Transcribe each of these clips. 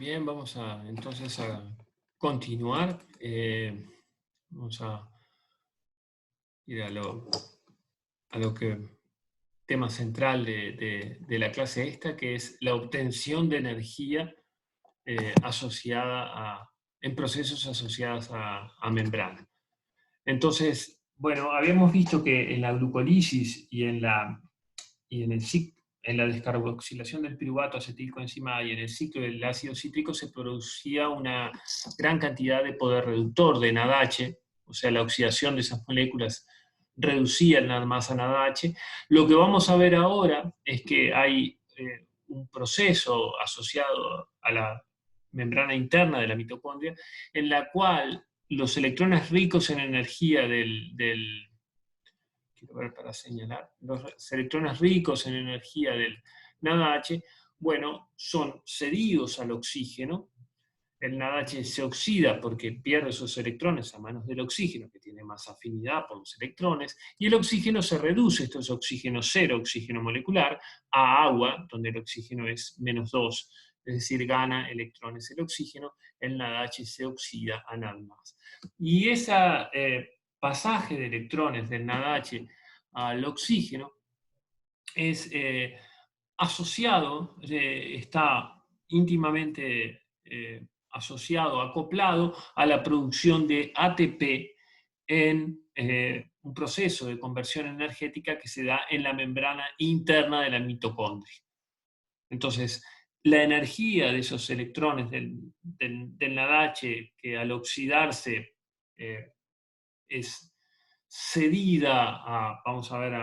Bien, vamos entonces a continuar. Vamos a ir a lo que tema central de la clase esta, que es la obtención de energía asociada en procesos asociados a membrana. Entonces, bueno, habíamos visto que en la glucólisis y en la descarboxilación del piruvato acetilcoenzima A y en el ciclo del ácido cítrico se producía una gran cantidad de poder reductor de NADH, o sea, la oxidación de esas moléculas reducía la masa NADH. Lo que vamos a ver ahora es que hay un proceso asociado a la membrana interna de la mitocondria en la cual los electrones ricos en energía quiero ver para señalar, los electrones ricos en energía del NADH, bueno, son cedidos al oxígeno. El NADH se oxida porque pierde esos electrones a manos del oxígeno, que tiene más afinidad por los electrones, y el oxígeno se reduce, esto es oxígeno cero, oxígeno molecular, a agua, donde el oxígeno es -2, es decir, gana electrones el oxígeno, el NADH se oxida a nada más. Y ese pasaje de electrones del NADH al oxígeno es asociado, está íntimamente asociado, acoplado a la producción de ATP en un proceso de conversión energética que se da en la membrana interna de la mitocondria. Entonces, la energía de esos electrones del NADH, que al oxidarse es cedida vamos a ver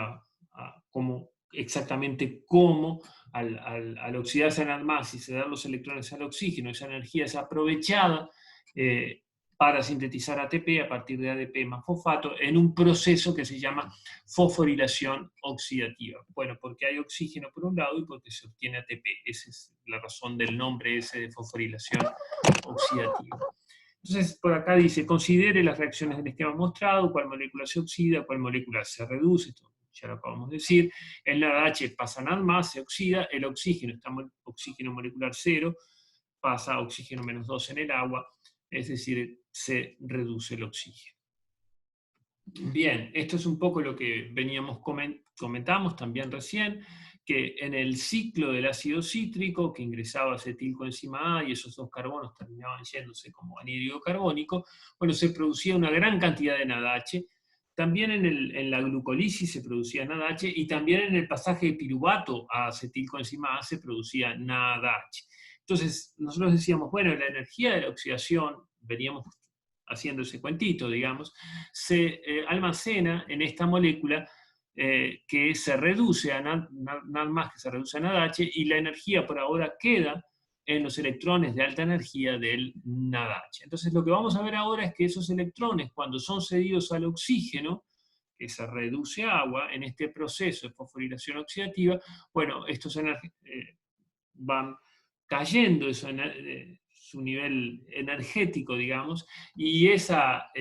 exactamente cómo, al oxidarse en más y ceder los electrones al oxígeno, esa energía es aprovechada para sintetizar ATP a partir de ADP más fosfato en un proceso que se llama fosforilación oxidativa. Bueno, porque hay oxígeno por un lado y porque se obtiene ATP. Esa es la razón del nombre ese de fosforilación oxidativa. Entonces, por acá dice, considere las reacciones del esquema mostrado, cuál molécula se oxida, cuál molécula se reduce, esto ya lo acabamos de decir. El NADH pasa nada se oxida, el oxígeno, está oxígeno molecular 0, pasa a oxígeno -2 en el agua, es decir, se reduce el oxígeno. Bien, esto es un poco lo que comentamos también recién, que en el ciclo del ácido cítrico, que ingresaba acetilcoenzima A y esos dos carbonos terminaban yéndose como anhídrido carbónico, bueno, se producía una gran cantidad de NADH. También en la glucólisis se producía NADH y también en el pasaje de piruvato a acetilcoenzima A se producía NADH. Entonces, nosotros decíamos, bueno, la energía de la oxidación, veníamos haciendo ese cuentito, digamos, se almacena en esta molécula que se reduce a nada más que se reduce a NADH y la energía por ahora queda en los electrones de alta energía del NADH. Entonces lo que vamos a ver ahora es que esos electrones, cuando son cedidos al oxígeno, que se reduce a agua en este proceso de fosforilación oxidativa, bueno, estos van cayendo su nivel energético, digamos, y esa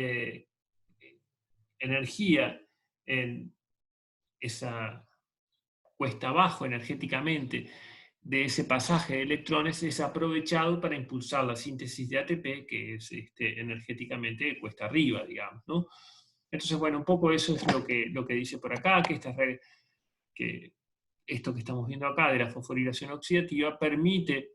energía, esa cuesta abajo energéticamente de ese pasaje de electrones es aprovechado para impulsar la síntesis de ATP, que es energéticamente cuesta arriba, digamos, ¿no? Entonces, bueno, un poco eso es lo que dice por acá, que esto que estamos viendo acá de la fosforilación oxidativa permite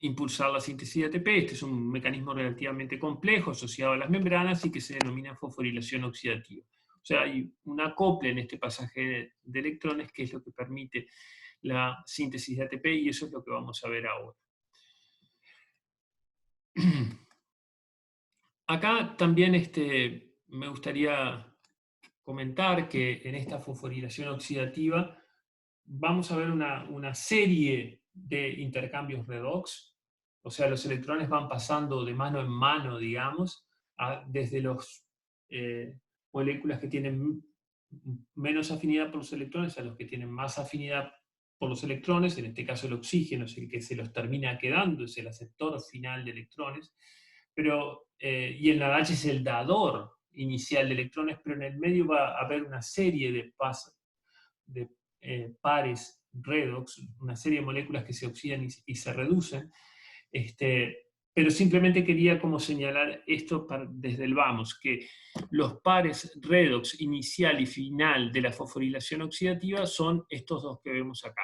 impulsar la síntesis de ATP. Este es un mecanismo relativamente complejo asociado a las membranas y que se denomina fosforilación oxidativa. O sea, hay un acople en este pasaje de electrones que es lo que permite la síntesis de ATP y eso es lo que vamos a ver ahora. Acá también me gustaría comentar que en esta fosforilación oxidativa vamos a ver una serie de intercambios redox, o sea, los electrones van pasando de mano en mano, digamos, desde las moléculas que tienen menos afinidad por los electrones a los que tienen más afinidad por los electrones, en este caso el oxígeno es el que se los termina quedando, es el aceptor final de electrones, y el NADH es el dador inicial de electrones, pero en el medio va a haber una serie de pares redox, una serie de moléculas que se oxidan y se reducen, pero simplemente quería como señalar esto desde el vamos, que los pares redox inicial y final de la fosforilación oxidativa son estos dos que vemos acá.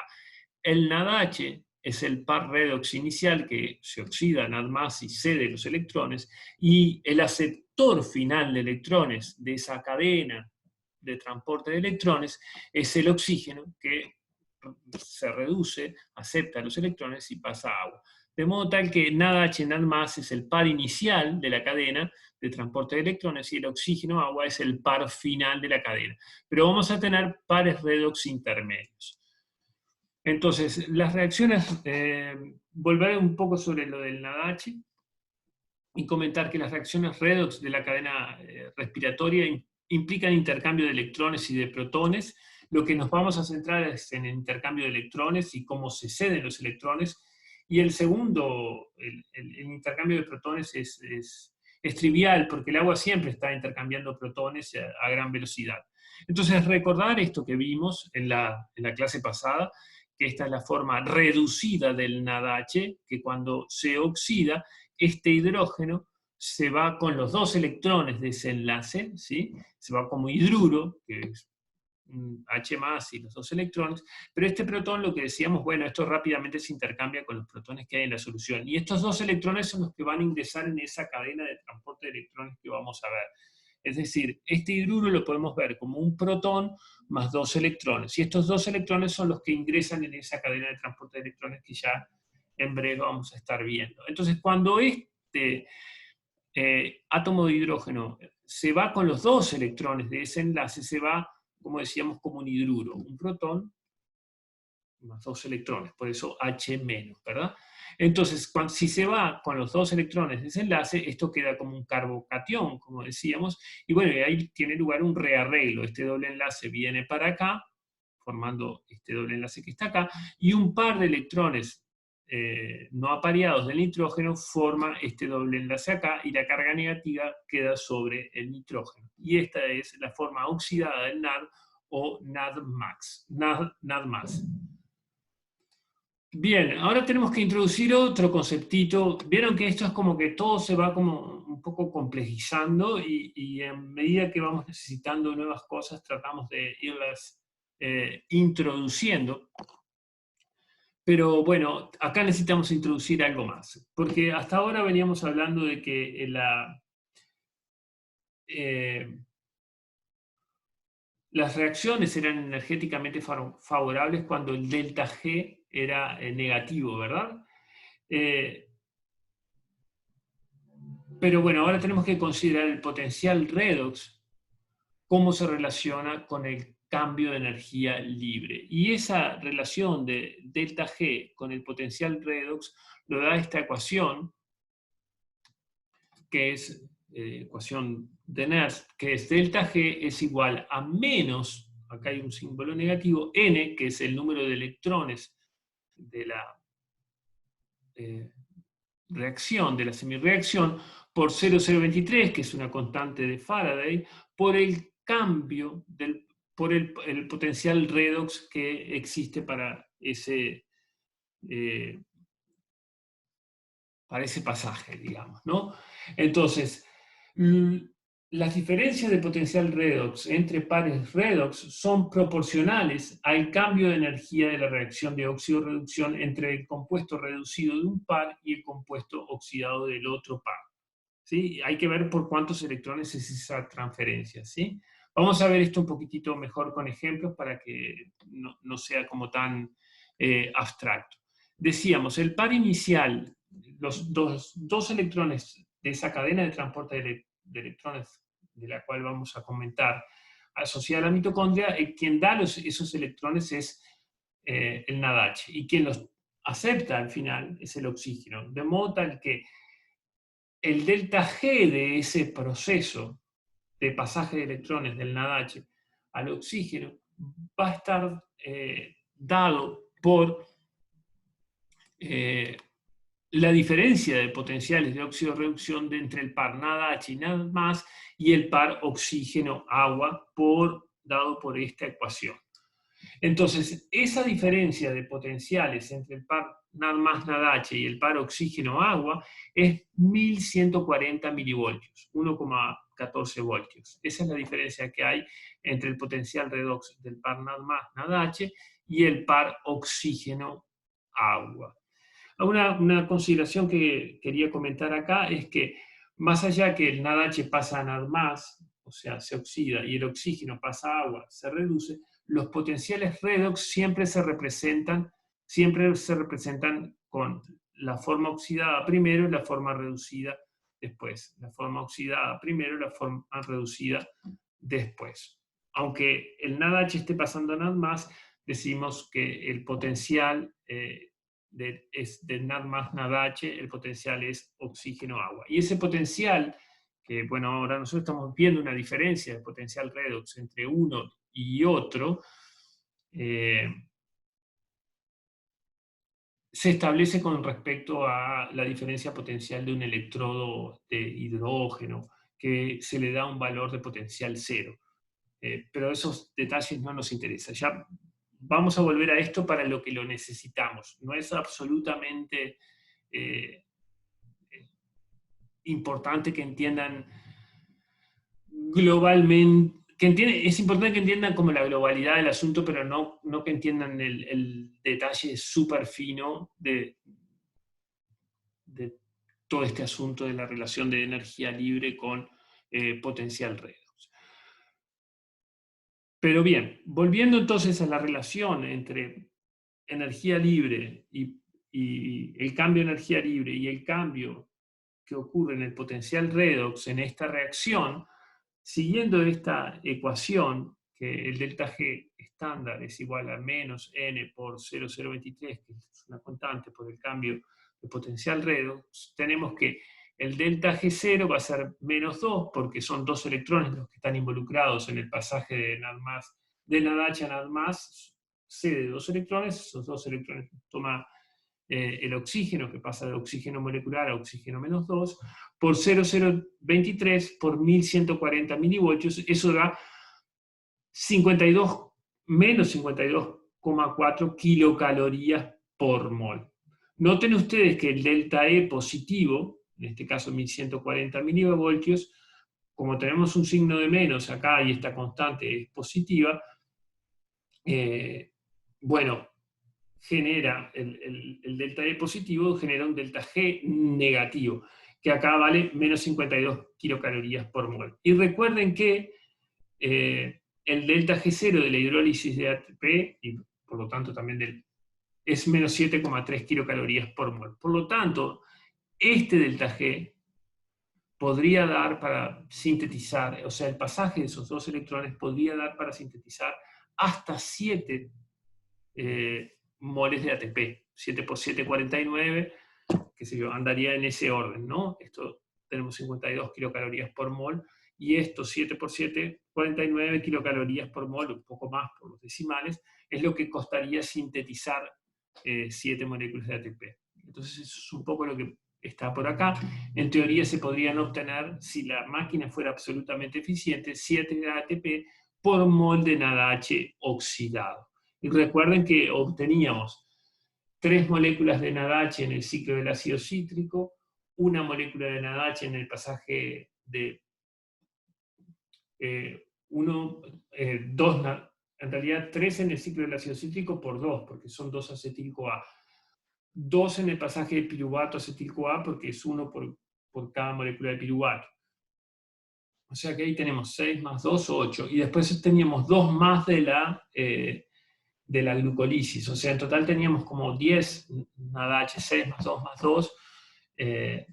El NADH es el par redox inicial que se oxida NAD+ y cede los electrones, y el aceptor final de electrones de esa cadena de transporte de electrones es el oxígeno, que se reduce, acepta los electrones y pasa a agua. De modo tal que NADH, NAD+ es el par inicial de la cadena de transporte de electrones y el oxígeno, agua, es el par final de la cadena. Pero vamos a tener pares redox intermedios. Entonces, las reacciones, volveré un poco sobre lo del NADH y comentar que las reacciones redox de la cadena respiratoria implican intercambio de electrones y de protones. Lo que nos vamos a centrar es en el intercambio de electrones y cómo se ceden los electrones. Y el segundo, el intercambio de protones es trivial, porque el agua siempre está intercambiando protones a gran velocidad. Entonces, recordar esto que vimos en la clase pasada, que esta es la forma reducida del NADH, que cuando se oxida, este hidrógeno se va con los dos electrones de ese enlace, ¿sí? Se va como hidruro, que es H+ y los dos electrones, pero este protón, lo que decíamos, bueno, esto rápidamente se intercambia con los protones que hay en la solución, y estos dos electrones son los que van a ingresar en esa cadena de transporte de electrones que vamos a ver. Es decir, este hidruro lo podemos ver como un protón más dos electrones, y estos dos electrones son los que ingresan en esa cadena de transporte de electrones que ya en breve vamos a estar viendo. Entonces, cuando este átomo de hidrógeno se va con los dos electrones de ese enlace, se va, como decíamos, como un hidruro, un protón más dos electrones, por eso H-, ¿verdad? Entonces, si se va con los dos electrones de ese enlace, esto queda como un carbocatión, como decíamos, y bueno, ahí tiene lugar un rearreglo. Este doble enlace viene para acá, formando este doble enlace que está acá, y un par de electrones no apareados del nitrógeno forma este doble enlace acá, y la carga negativa queda sobre el nitrógeno. Y esta es la forma oxidada del NAD, o NAD+. Bien, ahora tenemos que introducir otro conceptito. Vieron que esto es como que todo se va como un poco complejizando, y en medida que vamos necesitando nuevas cosas tratamos de irlas introduciendo. Pero bueno, acá necesitamos introducir algo más, porque hasta ahora veníamos hablando de que las reacciones eran energéticamente favorables cuando el delta G era negativo, ¿verdad? Pero bueno, ahora tenemos que considerar el potencial redox, cómo se relaciona con el cambio de energía libre. Y esa relación de delta G con el potencial redox lo da esta ecuación, que es ecuación de Nernst, que es delta G es igual a menos, acá hay un símbolo negativo, N, que es el número de electrones de la reacción, de la semirreacción, por 0,023, que es una constante de Faraday, por el cambio, por el potencial redox que existe para ese pasaje, digamos, ¿no? Entonces, las diferencias de potencial redox entre pares redox son proporcionales al cambio de energía de la reacción de óxido-reducción entre el compuesto reducido de un par y el compuesto oxidado del otro par. ¿Sí? Hay que ver por cuántos electrones es esa transferencia, ¿sí? Vamos a ver esto un poquitito mejor con ejemplos para que no sea como tan abstracto. Decíamos, el par inicial, los dos electrones de esa cadena de transporte de electrones, de la cual vamos a comentar, asociada a la mitocondria, quien da esos electrones es el NADH, y quien los acepta al final es el oxígeno, de modo tal que el delta G de ese proceso de pasaje de electrones del NADH al oxígeno va a estar dado por la diferencia de potenciales de óxido-reducción entre el par NADH y NAD+ y el par oxígeno-agua, dado por esta ecuación. Entonces, esa diferencia de potenciales entre el par NAD+NADH y el par oxígeno-agua es 1140 milivoltios, 1,14 voltios. Esa es la diferencia que hay entre el potencial redox del par NAD+NADH y el par oxígeno-agua. Una consideración que quería comentar acá es que más allá que el NADH pasa a NAD+, o sea, se oxida, y el oxígeno pasa a agua, se reduce, los potenciales redox siempre se representan con la forma oxidada primero y la forma reducida después. La forma oxidada primero y la forma reducida después. Aunque el NADH esté pasando a NAD+, decimos que el potencial es de NAD+NADH, el potencial es oxígeno-agua. Y ese potencial, que bueno, ahora nosotros estamos viendo una diferencia de potencial redox entre uno y otro, se establece con respecto a la diferencia potencial de un electrodo de hidrógeno, que se le da un valor de potencial 0. Pero esos detalles no nos interesan. Ya vamos a volver a esto para lo que lo necesitamos. No es absolutamente importante que entiendan globalmente, es importante que entiendan como la globalidad del asunto, pero no que entiendan el detalle súper fino de todo este asunto de la relación de energía libre con potencial redox. Pero bien, volviendo entonces a la relación entre energía libre y el cambio de energía libre y el cambio que ocurre en el potencial redox en esta reacción, siguiendo esta ecuación, que el delta G estándar es igual a menos n por 0,023, que es una constante por el cambio de potencial redox, tenemos que el delta G0 va a ser menos 2, porque son 2 electrones los que están involucrados en el pasaje de NADH a NAD+, C de 2 electrones, esos 2 electrones toma el oxígeno, que pasa de oxígeno molecular a oxígeno menos 2, por 0,023 por 1140 milivoltios, eso da menos 52,4 kilocalorías por mol. Noten ustedes que el delta E positivo, en este caso 1140 milivoltios, como tenemos un signo de menos acá y esta constante es positiva, bueno, genera el delta E positivo, genera un delta G negativo, que acá vale menos 52 kilocalorías por mol. Y recuerden que el delta G0 de la hidrólisis de ATP, y por lo tanto también es menos 7,3 kilocalorías por mol. Por lo tanto, este delta G podría dar para sintetizar, o sea, el pasaje de esos 2 electrones podría dar para sintetizar hasta 7 moles de ATP. 7 por 7, 49, qué sé yo, andaría en ese orden, ¿no? Esto tenemos 52 kilocalorías por mol, y esto 7 por 7, 49 kilocalorías por mol, un poco más por los decimales, es lo que costaría sintetizar 7 moléculas de ATP. Entonces eso es un poco lo que está por acá. En teoría se podrían obtener, si la máquina fuera absolutamente eficiente, 7 ATP por mol de NADH oxidado. Y recuerden que obteníamos 3 moléculas de NADH en el ciclo del ácido cítrico, una molécula de NADH en el pasaje de en realidad 3 en el ciclo del ácido cítrico por 2, porque son 2 acetil-CoA. 2 en el pasaje de piruvato acetil-CoA, porque es 1 por cada molécula de piruvato. O sea que ahí tenemos 6 más 2, 8. Y después teníamos 2 más de la glucolisis. O sea, en total teníamos como 10 NADH, 6 más 2 más 2,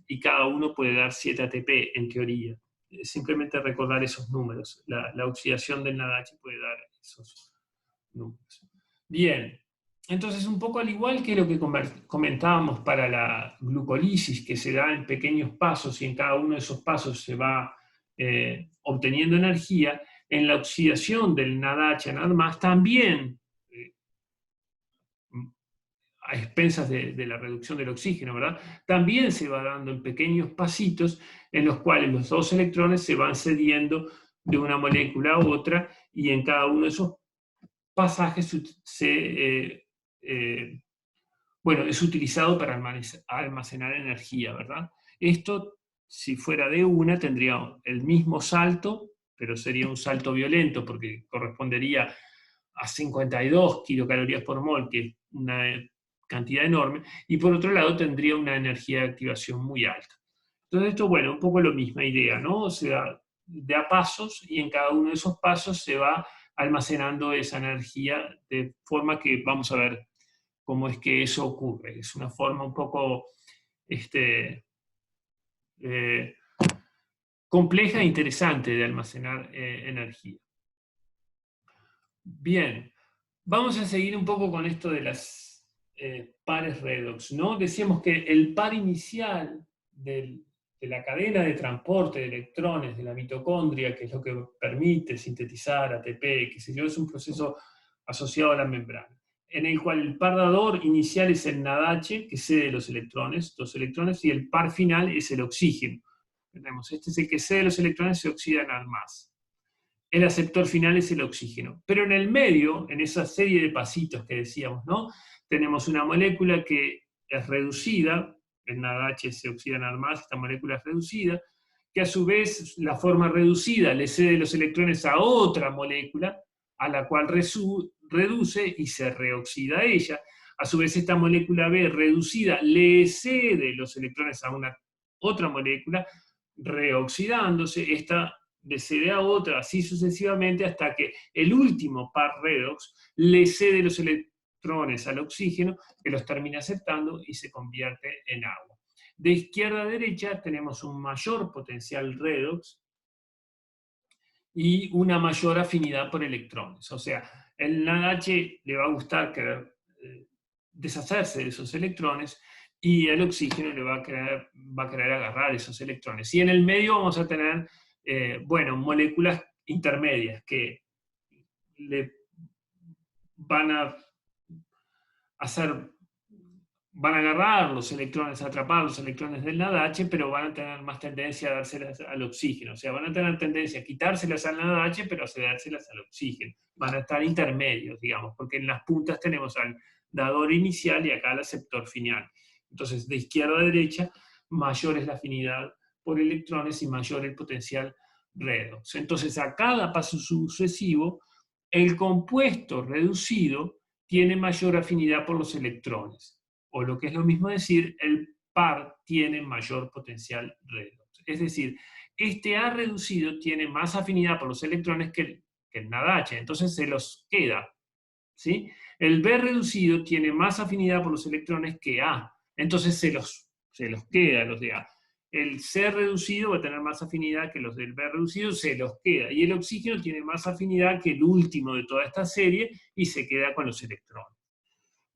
y cada uno puede dar 7 ATP en teoría. Simplemente recordar esos números. La oxidación del NADH puede dar esos números. Bien, entonces un poco al igual que lo que comentábamos para la glucolisis, que se da en pequeños pasos y en cada uno de esos pasos se va obteniendo energía, en la oxidación del NADH a NAD+, también a expensas de la reducción del oxígeno, ¿verdad? También se va dando en pequeños pasitos en los cuales los 2 electrones se van cediendo de una molécula a otra, y en cada uno de esos pasaje bueno, es utilizado para almacenar energía, ¿verdad? Esto, si fuera de una, tendría el mismo salto, pero sería un salto violento, porque correspondería a 52 kilocalorías por mol, que es una cantidad enorme, y por otro lado tendría una energía de activación muy alta. Entonces esto, bueno, un poco la misma idea, ¿no? O sea, de a pasos, y en cada uno de esos pasos se va almacenando esa energía de forma que vamos a ver cómo es que eso ocurre. Es una forma un poco eh, compleja e interesante de almacenar energía. Bien, vamos a seguir un poco con esto de las pares redox, ¿no? Decíamos que el par inicial de la cadena de transporte de electrones de la mitocondria, que es lo que permite sintetizar ATP, que sé yo, es un proceso asociado a la membrana, en el cual el par dador inicial es el NADH, que cede los electrones, y el par final es el oxígeno. Tenemos, este es el que cede los electrones y se oxida en más. El aceptor final es el oxígeno. Pero en el medio, en esa serie de pasitos que decíamos, ¿no? Tenemos una molécula que es reducida, el NADH se oxida en más, esta molécula es reducida, que a su vez la forma reducida le cede los electrones a otra molécula, a la cual reduce y se reoxida ella. A su vez esta molécula B reducida le cede los electrones a una otra molécula, reoxidándose. Esta le cede a otra, así sucesivamente, hasta que el último par redox le cede los electrones al oxígeno, que los termina aceptando y se convierte en agua. De izquierda a derecha tenemos un mayor potencial redox y una mayor afinidad por electrones. O sea, el NADH le va a gustar querer deshacerse de esos electrones, y el oxígeno le va a querer agarrar esos electrones. Y en el medio vamos a tener bueno, moléculas intermedias que le van a agarrar los electrones, atrapar los electrones del NADH, pero van a tener más tendencia a dárselas al oxígeno. O sea, van a tener tendencia a quitárselas al NADH, pero a cedérselas al oxígeno. Van a estar intermedios, digamos, porque en las puntas tenemos al dador inicial y acá al aceptor final. Entonces, de izquierda a derecha, mayor es la afinidad por electrones y mayor el potencial redox. Entonces, a cada paso sucesivo, el compuesto reducido tiene mayor afinidad por los electrones. O lo que es lo mismo decir, el par tiene mayor potencial redox. Es decir, este A reducido tiene más afinidad por los electrones que el NADH, entonces se los queda, ¿sí? El B reducido tiene más afinidad por los electrones que A, entonces se los queda los de A. El C reducido va a tener más afinidad que los del B reducido, se los queda. Y el oxígeno tiene más afinidad que el último de toda esta serie y se queda con los electrones.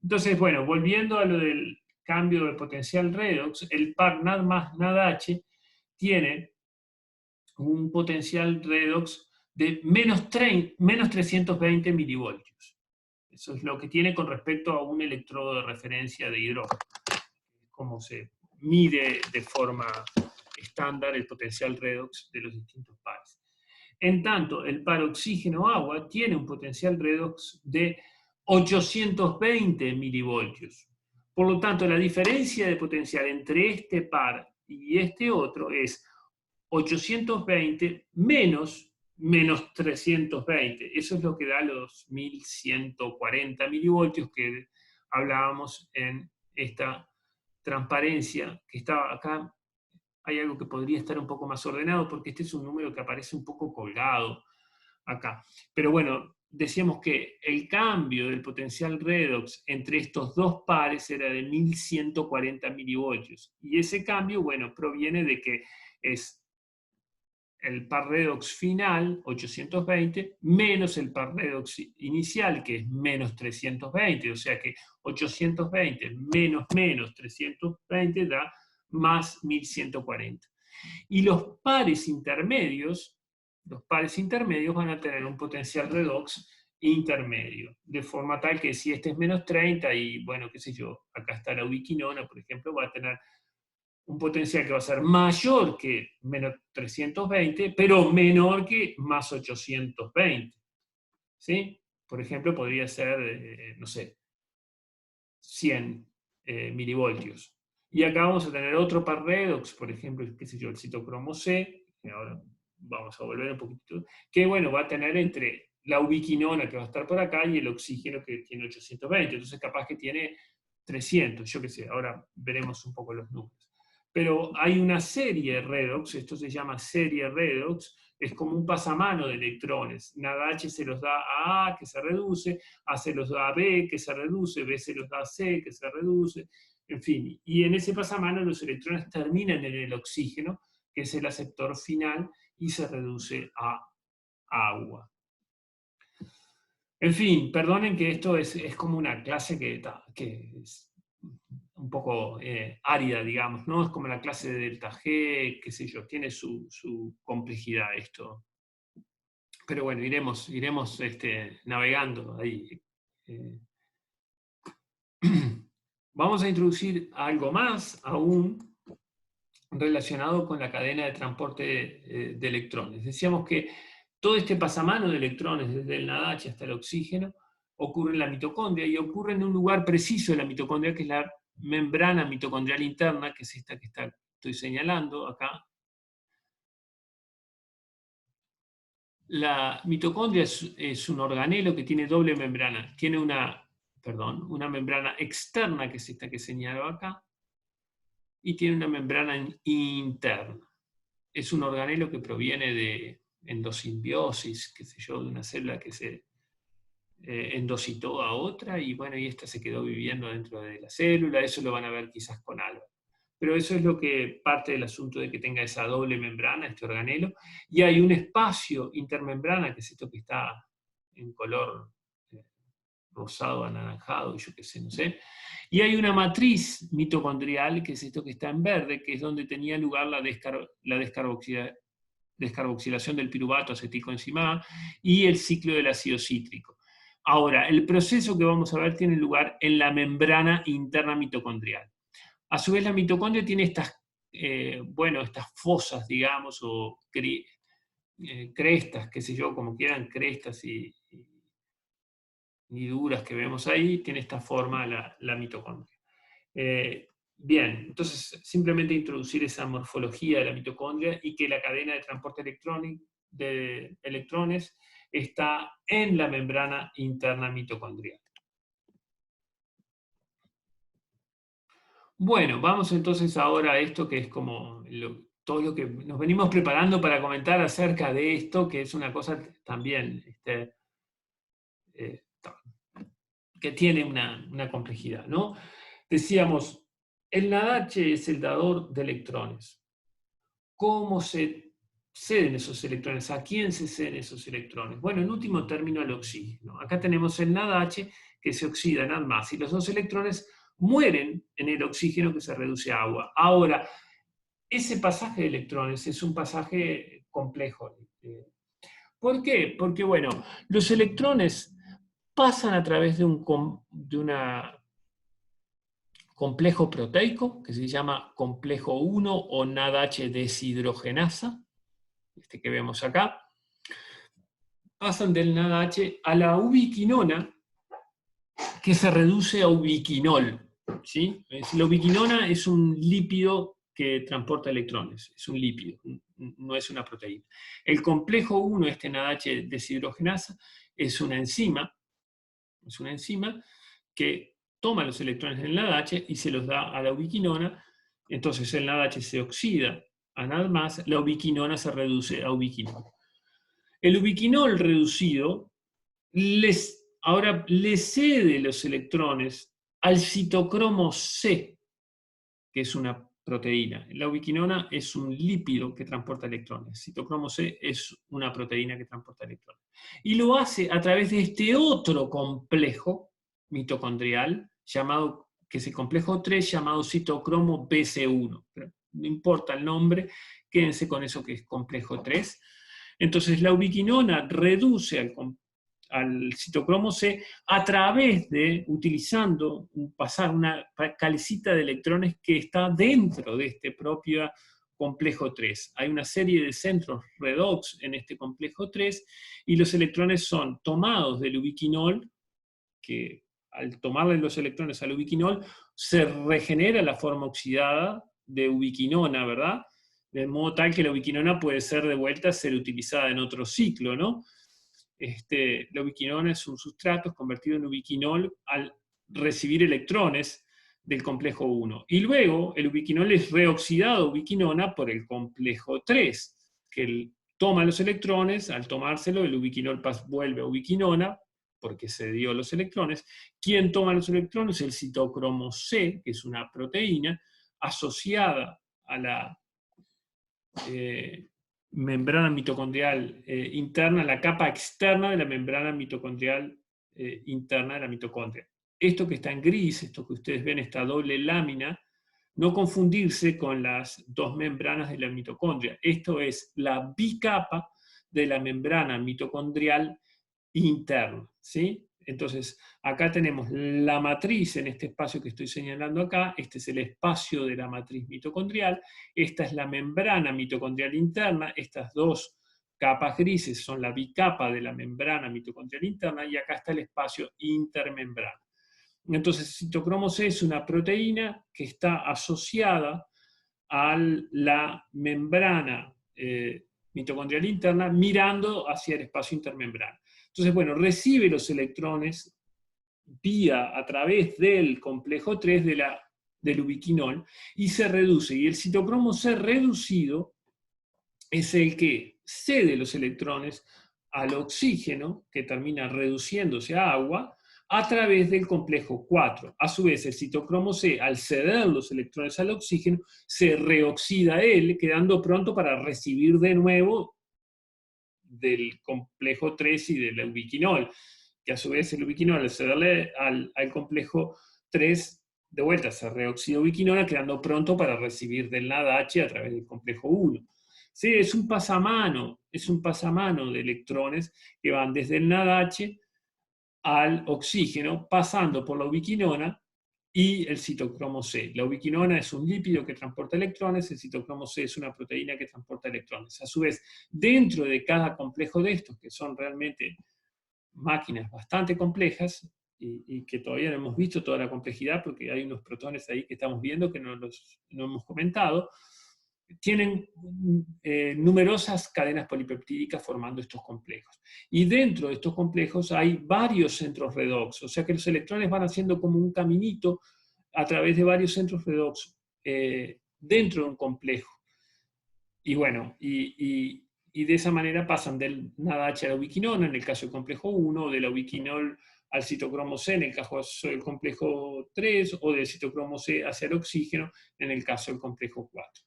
Entonces, bueno, volviendo a lo del cambio de potencial redox, el par NAD más NADH tiene un potencial redox de menos 320 milivoltios. Eso es lo que tiene con respecto a un electrodo de referencia de hidrógeno. Como se mide de forma estándar el potencial redox de los distintos pares. En tanto, el par oxígeno-agua tiene un potencial redox de 820 milivoltios. Por lo tanto, la diferencia de potencial entre este par y este otro es 820 menos 320. Eso es lo que da los 1140 milivoltios que hablábamos en esta transparencia que estaba acá. Hay algo que podría estar un poco más ordenado porque este es un número que aparece un poco colgado acá. Pero bueno, decíamos que el cambio del potencial redox entre estos dos pares era de 1140 milivoltios. Y ese cambio, bueno, proviene de que es el par redox final, 820, menos el par redox inicial, que es menos 320. O sea que 820 menos 320 da más 1140. Y los pares intermedios van a tener un potencial redox intermedio, de forma tal que si este es menos 30 y, bueno, qué sé yo, acá está la ubiquinona, por ejemplo, va a tener un potencial que va a ser mayor que menos 320, pero menor que más 820. ¿Sí? por ejemplo, podría ser, no sé, 100 milivoltios. Y acá vamos a tener otro par redox, por ejemplo, qué sé yo, el citocromo C, que ahora vamos a volver un poquito, que bueno, va a tener entre la ubiquinona que va a estar por acá y el oxígeno que tiene 820, entonces capaz que tiene 300, yo qué sé, ahora veremos un poco los números. Pero hay una serie redox, esto se llama serie redox, es como un pasamano de electrones. NADH se los da a A, que se reduce, A se los da a B, que se reduce, B se los da a C, que se reduce, en fin. Y en ese pasamano los electrones terminan en el oxígeno, que es el aceptor final, y se reduce a agua. En fin, perdonen que esto es como una clase que es un poco árida, digamos, ¿no? Es como la clase de delta G, qué sé yo, tiene su complejidad esto. Pero bueno, iremos navegando ahí. Vamos a introducir algo más aún relacionado con la cadena de transporte de electrones. Decíamos que todo este pasamano de electrones, desde el NADH hasta el oxígeno, ocurre en la mitocondria y ocurre en un lugar preciso de la mitocondria, que es la membrana mitocondrial interna, que es esta que estoy señalando acá. La mitocondria es un organelo que tiene doble membrana. Tiene una membrana externa, que es esta que señalo acá, y tiene una membrana interna. Es un organelo que proviene de endosimbiosis, qué sé yo, de una célula que se endocitó a otra, y bueno, y esta se quedó viviendo dentro de la célula. Eso lo van a ver quizás con algo. Pero eso es lo que parte del asunto de que tenga esa doble membrana, este organelo, y hay un espacio intermembrana, que es esto que está en color rosado, anaranjado, yo qué sé, no sé, y hay una matriz mitocondrial, que es esto que está en verde, que es donde tenía lugar la descarboxilación del piruvato acetilcoenzima A y el ciclo del ácido cítrico. Ahora, el proceso que vamos a ver tiene lugar en la membrana interna mitocondrial. A su vez, la mitocondria tiene estas fosas, digamos, o crestas, qué sé yo, como quieran, crestas y duras que vemos ahí, tiene esta forma la mitocondria. Bien, entonces simplemente introducir esa morfología de la mitocondria y que la cadena de transporte de electrones está en la membrana interna mitocondrial. Bueno, vamos entonces ahora a esto que es como todo lo que nos venimos preparando para comentar acerca de esto, que es una cosa también que tiene una complejidad, ¿no? Decíamos, el NADH es el dador de electrones. ¿Cómo se ceden esos electrones? ¿A quién se ceden esos electrones? Bueno, en último término, al oxígeno. Acá tenemos el NADH que se oxida en ADMAS y los dos electrones mueren en el oxígeno que se reduce a agua. Ahora, ese pasaje de electrones es un pasaje complejo. ¿Por qué? Porque, bueno, los electrones pasan a través de un complejo proteico, que se llama complejo 1 o NADH deshidrogenasa, este que vemos acá. Pasan del NADH a la ubiquinona, que se reduce a ubiquinol. ¿Sí? La ubiquinona es un lípido que transporta electrones, es un lípido, no es una proteína. El complejo 1, este NADH deshidrogenasa, es una enzima que toma los electrones del NADH y se los da a la ubiquinona. Entonces el NADH se oxida a NAD+, la ubiquinona se reduce a ubiquinol. El ubiquinol reducido ahora le cede los electrones al citocromo C, que es una proteína. La ubiquinona es un lípido que transporta electrones. Citocromo C es una proteína que transporta electrones. Y lo hace a través de este otro complejo mitocondrial, que es el complejo 3, llamado citocromo BC1. Pero no importa el nombre, quédense con eso que es complejo 3. Entonces la ubiquinona reduce al citocromo C a través de, utilizando una calecita de electrones que está dentro de esta propia complejo 3. Hay una serie de centros redox en este complejo 3 y los electrones son tomados del ubiquinol, que al tomarle los electrones al ubiquinol se regenera la forma oxidada de ubiquinona, ¿verdad? De modo tal que la ubiquinona puede ser de vuelta, ser utilizada en otro ciclo, ¿no? La ubiquinona es un sustrato, es convertido en ubiquinol al recibir electrones del complejo 1. Y luego el ubiquinol es reoxidado ubiquinona por el complejo 3, que toma los electrones, al tomárselo el ubiquinol vuelve a ubiquinona, porque se dio los electrones. ¿Quién toma los electrones? El citocromo C, que es una proteína asociada a la membrana mitocondrial interna, la capa externa de la membrana mitocondrial interna de la mitocondria. Esto que está en gris, esto que ustedes ven, esta doble lámina, no confundirse con las dos membranas de la mitocondria. Esto es la bicapa de la membrana mitocondrial interna, ¿sí? Entonces, acá tenemos la matriz en este espacio que estoy señalando acá, este es el espacio de la matriz mitocondrial, esta es la membrana mitocondrial interna, estas dos capas grises son la bicapa de la membrana mitocondrial interna, y acá está el espacio intermembrana. Entonces, el citocromo C es una proteína que está asociada a la membrana mitocondrial interna mirando hacia el espacio intermembrana. Entonces, bueno, recibe los electrones a través del complejo 3 del ubiquinol y se reduce. Y el citocromo C reducido es el que cede los electrones al oxígeno, que termina reduciéndose a agua, a través del complejo 4. A su vez, el citocromo C, al ceder los electrones al oxígeno, se reoxida él, quedando pronto para recibir de nuevo del complejo 3 y del ubiquinol, que a su vez el ubiquinol, al cederle al complejo 3, de vuelta se reoxida ubiquinola, quedando pronto para recibir del NADH a través del complejo 1. Sí, es un pasamano de electrones que van desde el NADH al oxígeno, pasando por la ubiquinona y el citocromo C. La ubiquinona es un lípido que transporta electrones, el citocromo C es una proteína que transporta electrones. A su vez, dentro de cada complejo de estos, que son realmente máquinas bastante complejas, y que todavía no hemos visto toda la complejidad, porque hay unos protones ahí que estamos viendo que no hemos comentado, tienen numerosas cadenas polipeptídicas formando estos complejos. Y dentro de estos complejos hay varios centros redox, o sea que los electrones van haciendo como un caminito a través de varios centros redox dentro de un complejo. Y bueno, y de esa manera pasan del NADH a la ubiquinona, en el caso del complejo 1, de la ubiquinol al citocromo C, en el caso del complejo 3, o del citocromo C hacia el oxígeno, en el caso del complejo 4.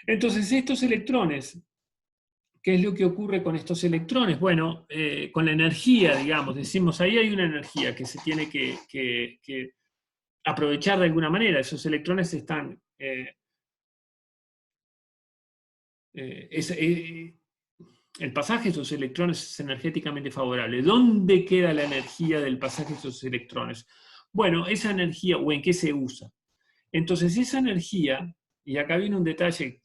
Entonces, estos electrones, ¿qué es lo que ocurre con estos electrones? Bueno, con la energía, digamos, decimos, ahí hay una energía que se tiene que aprovechar de alguna manera. Esos electrones están... el pasaje de esos electrones es energéticamente favorable. ¿Dónde queda la energía del pasaje de esos electrones? Bueno, esa energía, ¿o en qué se usa? Entonces, esa energía, y acá viene un detalle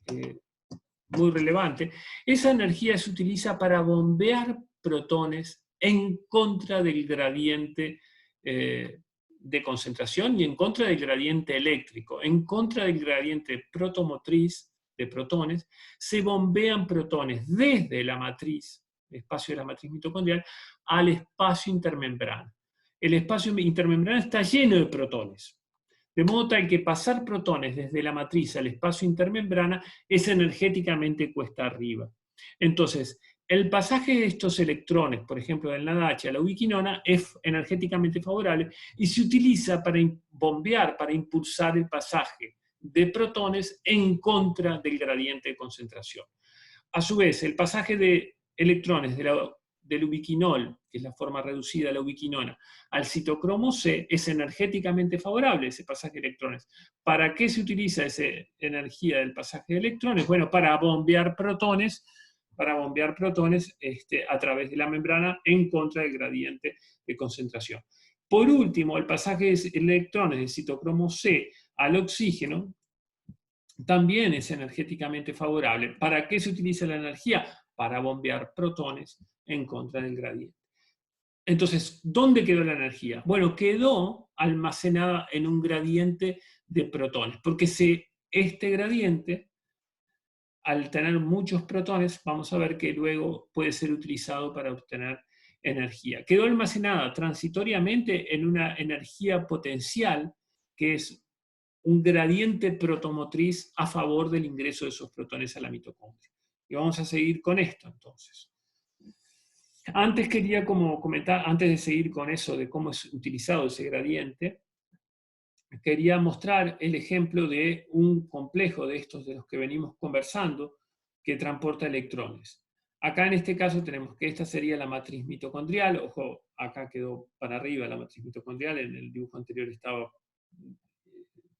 muy relevante, esa energía se utiliza para bombear protones en contra del gradiente de concentración y en contra del gradiente eléctrico, en contra del gradiente protomotriz de protones, se bombean protones desde la matriz, el espacio de la matriz mitocondrial, al espacio intermembrana. El espacio intermembrana está lleno de protones. De modo tal que pasar protones desde la matriz al espacio intermembrana es energéticamente cuesta arriba. Entonces, el pasaje de estos electrones, por ejemplo, del NADH a la ubiquinona, es energéticamente favorable y se utiliza para bombear, para impulsar el pasaje de protones en contra del gradiente de concentración. A su vez, el pasaje de electrones del ubiquinol, que es la forma reducida de la ubiquinona, al citocromo C es energéticamente favorable ese pasaje de electrones. ¿Para qué se utiliza esa energía del pasaje de electrones? Bueno, para bombear protones a través de la membrana en contra del gradiente de concentración. Por último, el pasaje de electrones del citocromo C al oxígeno también es energéticamente favorable. ¿Para qué se utiliza la energía? Para bombear protones en contra del gradiente. Entonces, ¿dónde quedó la energía? Bueno, quedó almacenada en un gradiente de protones, porque este gradiente, al tener muchos protones, vamos a ver que luego puede ser utilizado para obtener energía. Quedó almacenada transitoriamente en una energía potencial, que es un gradiente protomotriz a favor del ingreso de esos protones a la mitocondria. Y vamos a seguir con esto entonces. Antes quería como comentar, antes de seguir con eso de cómo es utilizado ese gradiente, quería mostrar el ejemplo de un complejo de estos de los que venimos conversando que transporta electrones. Acá en este caso tenemos que esta sería la matriz mitocondrial, ojo, acá quedó para arriba la matriz mitocondrial, en el dibujo anterior estaba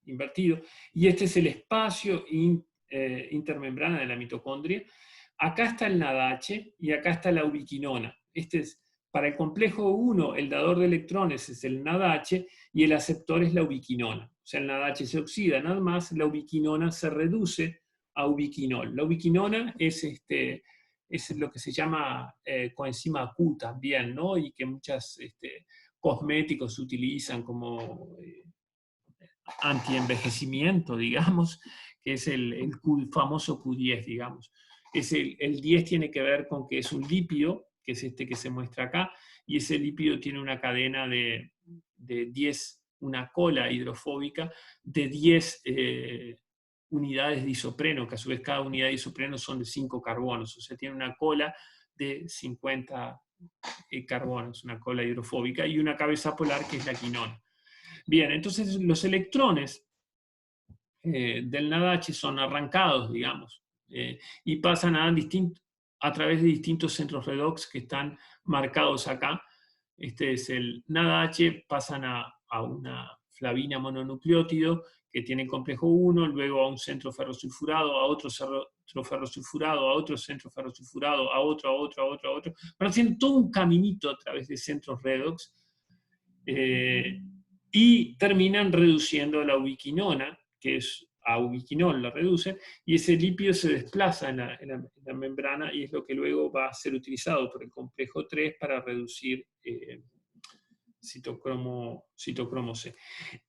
invertido, y este es el espacio intermembrana de la mitocondria. Acá está el NADH y acá está la ubiquinona. Para el complejo 1, el dador de electrones es el NADH y el aceptor es la ubiquinona. O sea, el NADH se oxida nada más, la ubiquinona se reduce a ubiquinol. La ubiquinona es lo que se llama coenzima Q también, ¿no? Y que muchos cosméticos utilizan como antienvejecimiento, digamos, que es el famoso Q10, digamos. El 10 tiene que ver con que es un lípido, que es este que se muestra acá, y ese lípido tiene una cadena de 10, una cola hidrofóbica de 10 unidades de isopreno, que a su vez cada unidad de isopreno son de 5 carbonos, o sea, tiene una cola de 50 carbonos, una cola hidrofóbica, y una cabeza polar que es la quinona. Bien, entonces los electrones del NADH son arrancados, digamos, y pasan a través de distintos centros redox que están marcados acá. Este es el NADH, pasan a una flavina mononucleótido que tiene complejo 1, luego a un centro ferrosulfurado, a otro centro ferrosulfurado, a otro centro ferrosulfurado, a otro. Van haciendo todo un caminito a través de centros redox y terminan reduciendo la ubiquinona, que es a ubiquinol la reducen, y ese lípido se desplaza en la membrana y es lo que luego va a ser utilizado por el complejo 3 para reducir citocromo C.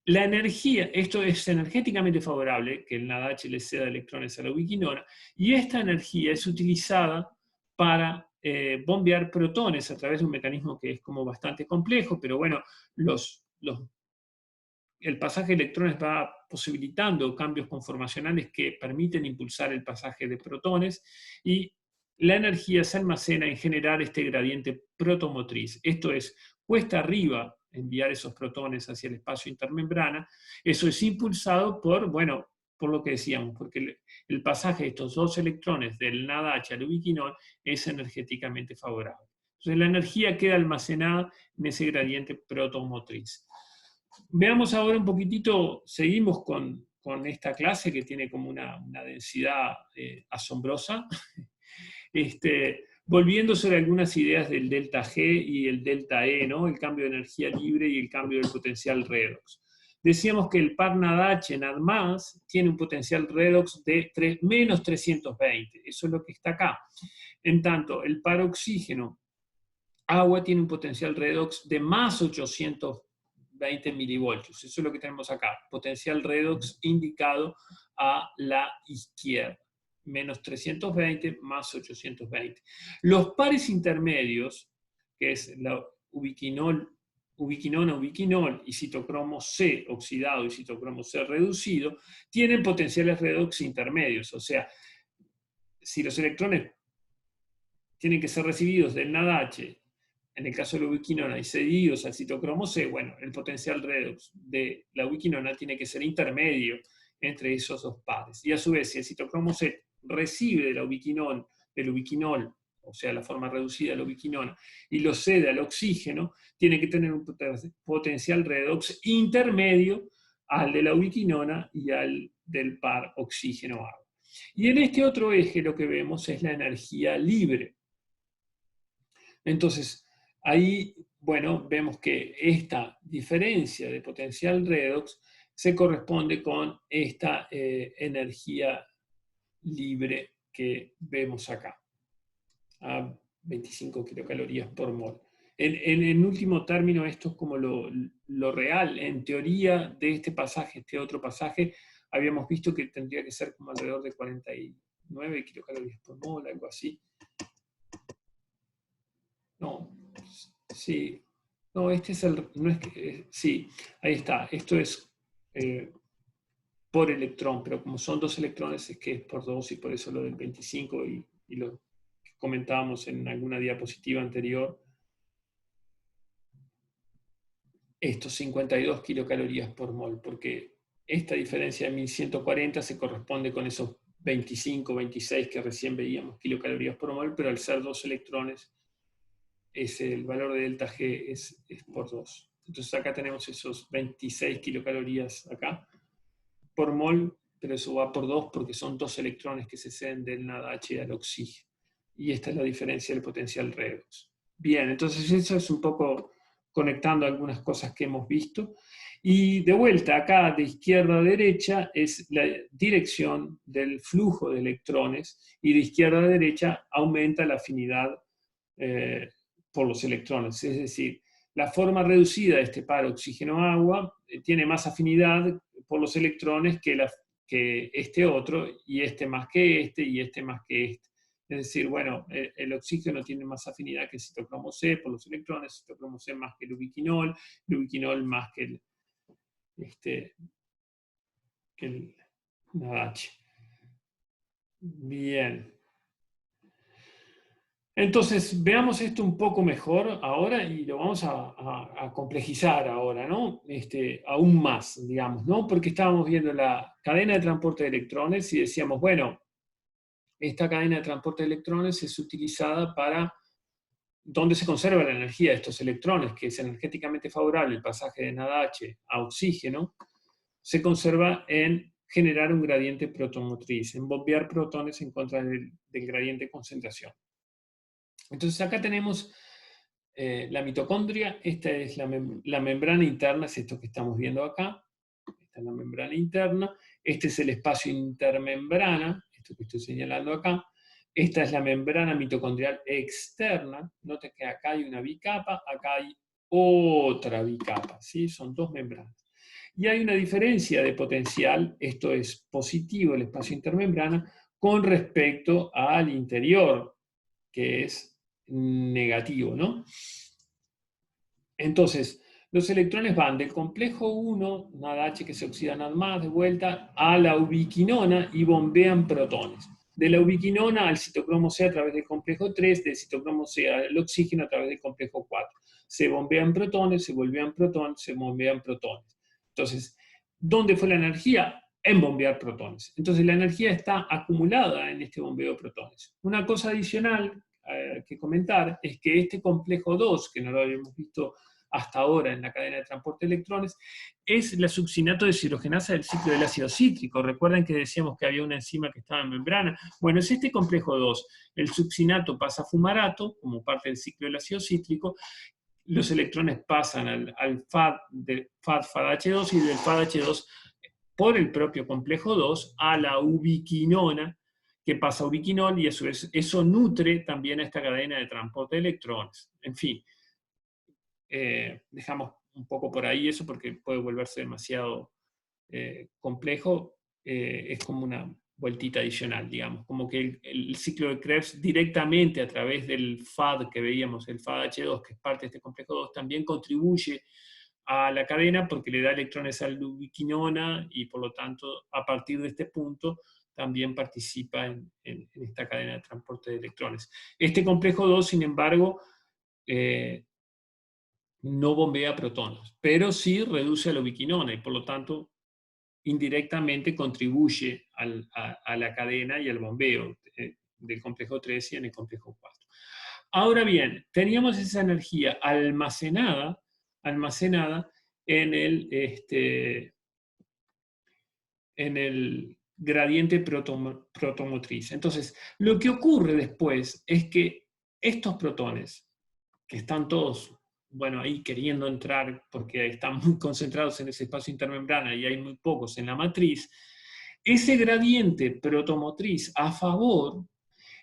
La energía, esto es energéticamente favorable, que el NADH le ceda electrones a la ubiquinona, y esta energía es utilizada para bombear protones a través de un mecanismo que es como bastante complejo, pero bueno, el pasaje de electrones va posibilitando cambios conformacionales que permiten impulsar el pasaje de protones y la energía se almacena en generar este gradiente protomotriz. Esto es, cuesta arriba enviar esos protones hacia el espacio intermembrana. Eso es impulsado por lo que decíamos, porque el pasaje de estos dos electrones del NADH al ubiquinol es energéticamente favorable. Entonces la energía queda almacenada en ese gradiente protomotriz. Veamos ahora un poquitito, seguimos con esta clase que tiene como una densidad asombrosa, volviendo sobre algunas ideas del delta G y el delta E, ¿no? El cambio de energía libre y el cambio del potencial redox. Decíamos que el par NADH NAD+, tiene un potencial redox de menos 320, eso es lo que está acá. En tanto, el par oxígeno agua tiene un potencial redox de más 820 milivoltios. Eso es lo que tenemos acá, potencial redox indicado a la izquierda. Menos 320 más 820. Los pares intermedios, que es la ubiquinona, ubiquinol y citocromo C oxidado y citocromo C reducido, tienen potenciales redox intermedios. O sea, si los electrones tienen que ser recibidos del NADH, en el caso de la ubiquinona, y cedidos al citocromo C, bueno, el potencial redox de la ubiquinona tiene que ser intermedio entre esos dos pares. Y a su vez, si el citocromo C recibe del ubiquinol, o sea, la forma reducida de la ubiquinona, y lo cede al oxígeno, tiene que tener un potencial redox intermedio al de la ubiquinona y al del par oxígeno-agua. Y en este otro eje lo que vemos es la energía libre. Entonces, ahí, bueno, vemos que esta diferencia de potencial redox se corresponde con esta energía libre que vemos acá, a 25 kilocalorías por mol. En último término, esto es como lo real. En teoría de este pasaje, este otro pasaje, habíamos visto que tendría que ser como alrededor de 49 kilocalorías por mol, algo así. No, sí. No, este es el... No es que, sí, ahí está. Esto es por electrón, pero como son 2 electrones es que es por 2 y por eso lo del 25 y lo que comentábamos en alguna diapositiva anterior. Estos 52 kilocalorías por mol, porque esta diferencia de 1140 se corresponde con esos 25, 26 que recién veíamos kilocalorías por mol, pero al ser 2 electrones, el valor de delta G es por 2. Entonces acá tenemos esos 26 kilocalorías acá por mol, pero eso va por 2 porque son 2 electrones que se ceden del NaDH al oxígeno. Y esta es la diferencia del potencial redox. Bien, entonces eso es un poco conectando algunas cosas que hemos visto. Y de vuelta, acá de izquierda a derecha es la dirección del flujo de electrones y de izquierda a derecha aumenta la afinidad por los electrones. Es decir, la forma reducida de este par oxígeno-agua tiene más afinidad por los electrones que este otro, y este más que este, y este más que este. Es decir, bueno, el oxígeno tiene más afinidad que el citocromo C por los electrones, citocromo C más que el ubiquinol más que el NaDH. Bien. Entonces, veamos esto un poco mejor ahora y lo vamos a complejizar ahora, ¿no? Aún más, digamos, ¿no? Porque estábamos viendo la cadena de transporte de electrones y decíamos, bueno, esta cadena de transporte de electrones es utilizada para dónde se conserva la energía de estos electrones, que es energéticamente favorable el pasaje de NaDH a oxígeno, se conserva en generar un gradiente protomotriz, en bombear protones en contra del gradiente de concentración. Entonces acá tenemos la mitocondria, esta es la membrana interna, es esto que estamos viendo acá, esta es la membrana interna, este es el espacio intermembrana, esto que estoy señalando acá, esta es la membrana mitocondrial externa, noten que acá hay una bicapa, acá hay otra bicapa, ¿sí? Son 2 membranas. Y hay una diferencia de potencial, esto es positivo, el espacio intermembrana, con respecto al interior, que es negativo, ¿no? Entonces, los electrones van del complejo 1, NADH que se oxida NAD+, de vuelta a la ubiquinona y bombean protones. De la ubiquinona al citocromo C a través del complejo 3, del citocromo C al oxígeno a través del complejo 4. Se bombean protones, se bombean protones, se bombean protones. Entonces, ¿dónde fue la energía? En bombear protones. Entonces, la energía está acumulada en este bombeo de protones. Una cosa adicional que comentar es que este complejo 2, que no lo habíamos visto hasta ahora en la cadena de transporte de electrones, es la succinato deshidrogenasa del ciclo del ácido cítrico. Recuerden que decíamos que había una enzima que estaba en membrana. Bueno, es este complejo 2. El succinato pasa a fumarato, como parte del ciclo del ácido cítrico. Los electrones pasan al FADH2 y del FADH2 por el propio complejo 2 a la ubiquinona, que pasa a ubiquinol, y eso nutre también a esta cadena de transporte de electrones. En fin, dejamos un poco por ahí eso porque puede volverse demasiado complejo. Es como una vueltita adicional, digamos, como que el ciclo de Krebs directamente a través del FAD que veíamos, el FADH2, que es parte de este complejo 2, también contribuye a la cadena porque le da electrones a la ubiquinona y por lo tanto a partir de este punto también participa en esta cadena de transporte de electrones. Este complejo 2, sin embargo, no bombea protones, pero sí reduce a la ubiquinona y por lo tanto indirectamente contribuye a la cadena y al bombeo del complejo 3 y en el complejo 4. Ahora bien, teníamos esa energía almacenada en el gradiente protomotriz. Entonces, lo que ocurre después es que estos protones, que están todos bueno, ahí queriendo entrar porque están muy concentrados en ese espacio intermembrana y hay muy pocos en la matriz, ese gradiente protomotriz a favor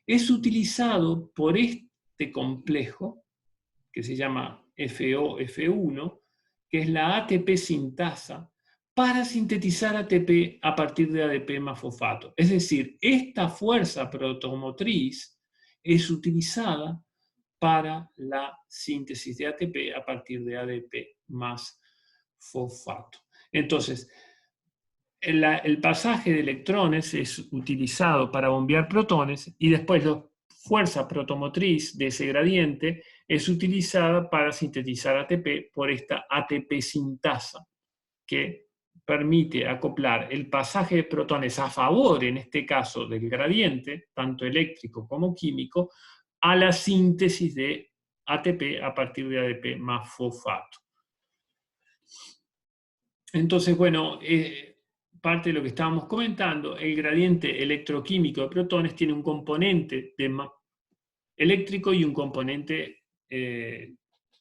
es utilizado por este complejo, que se llama FOF1, que es la ATP sintasa, para sintetizar ATP a partir de ADP más fosfato. Es decir, esta fuerza protomotriz es utilizada para la síntesis de ATP a partir de ADP más fosfato. Entonces, el pasaje de electrones es utilizado para bombear protones y después la fuerza protomotriz de ese gradiente es utilizada para sintetizar ATP por esta ATP sintasa, que permite acoplar el pasaje de protones a favor, en este caso del gradiente, tanto eléctrico como químico, a la síntesis de ATP a partir de ADP más fosfato. Entonces, bueno, parte de lo que estábamos comentando, el gradiente electroquímico de protones tiene un componente eléctrico y un componente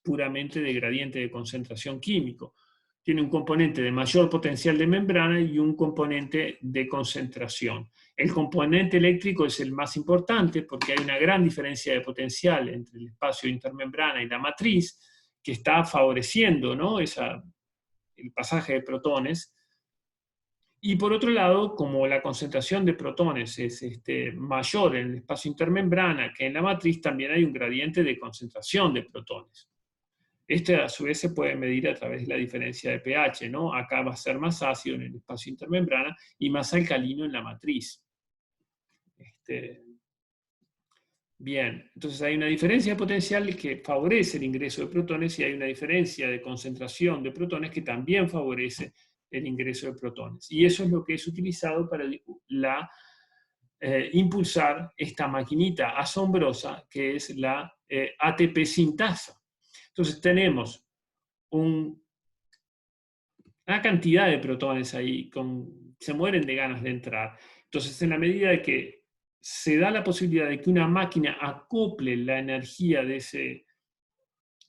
puramente de gradiente de concentración químico. Tiene un componente de mayor potencial de membrana y un componente de concentración. El componente eléctrico es el más importante porque hay una gran diferencia de potencial entre el espacio intermembrana y la matriz que está favoreciendo, ¿no?, el pasaje de protones. Y por otro lado, como la concentración de protones es mayor en el espacio intermembrana que en la matriz, también hay un gradiente de concentración de protones. Este a su vez se puede medir a través de la diferencia de pH, ¿no? Acá va a ser más ácido en el espacio intermembrana y más alcalino en la matriz. Bien, entonces hay una diferencia de potencial que favorece el ingreso de protones y hay una diferencia de concentración de protones que también favorece el ingreso de protones. Y eso es lo que es utilizado para impulsar esta maquinita asombrosa que es la ATP sintasa. Entonces tenemos una cantidad de protones ahí, se mueren de ganas de entrar. Entonces, en la medida de que se da la posibilidad de que una máquina acople la energía de ese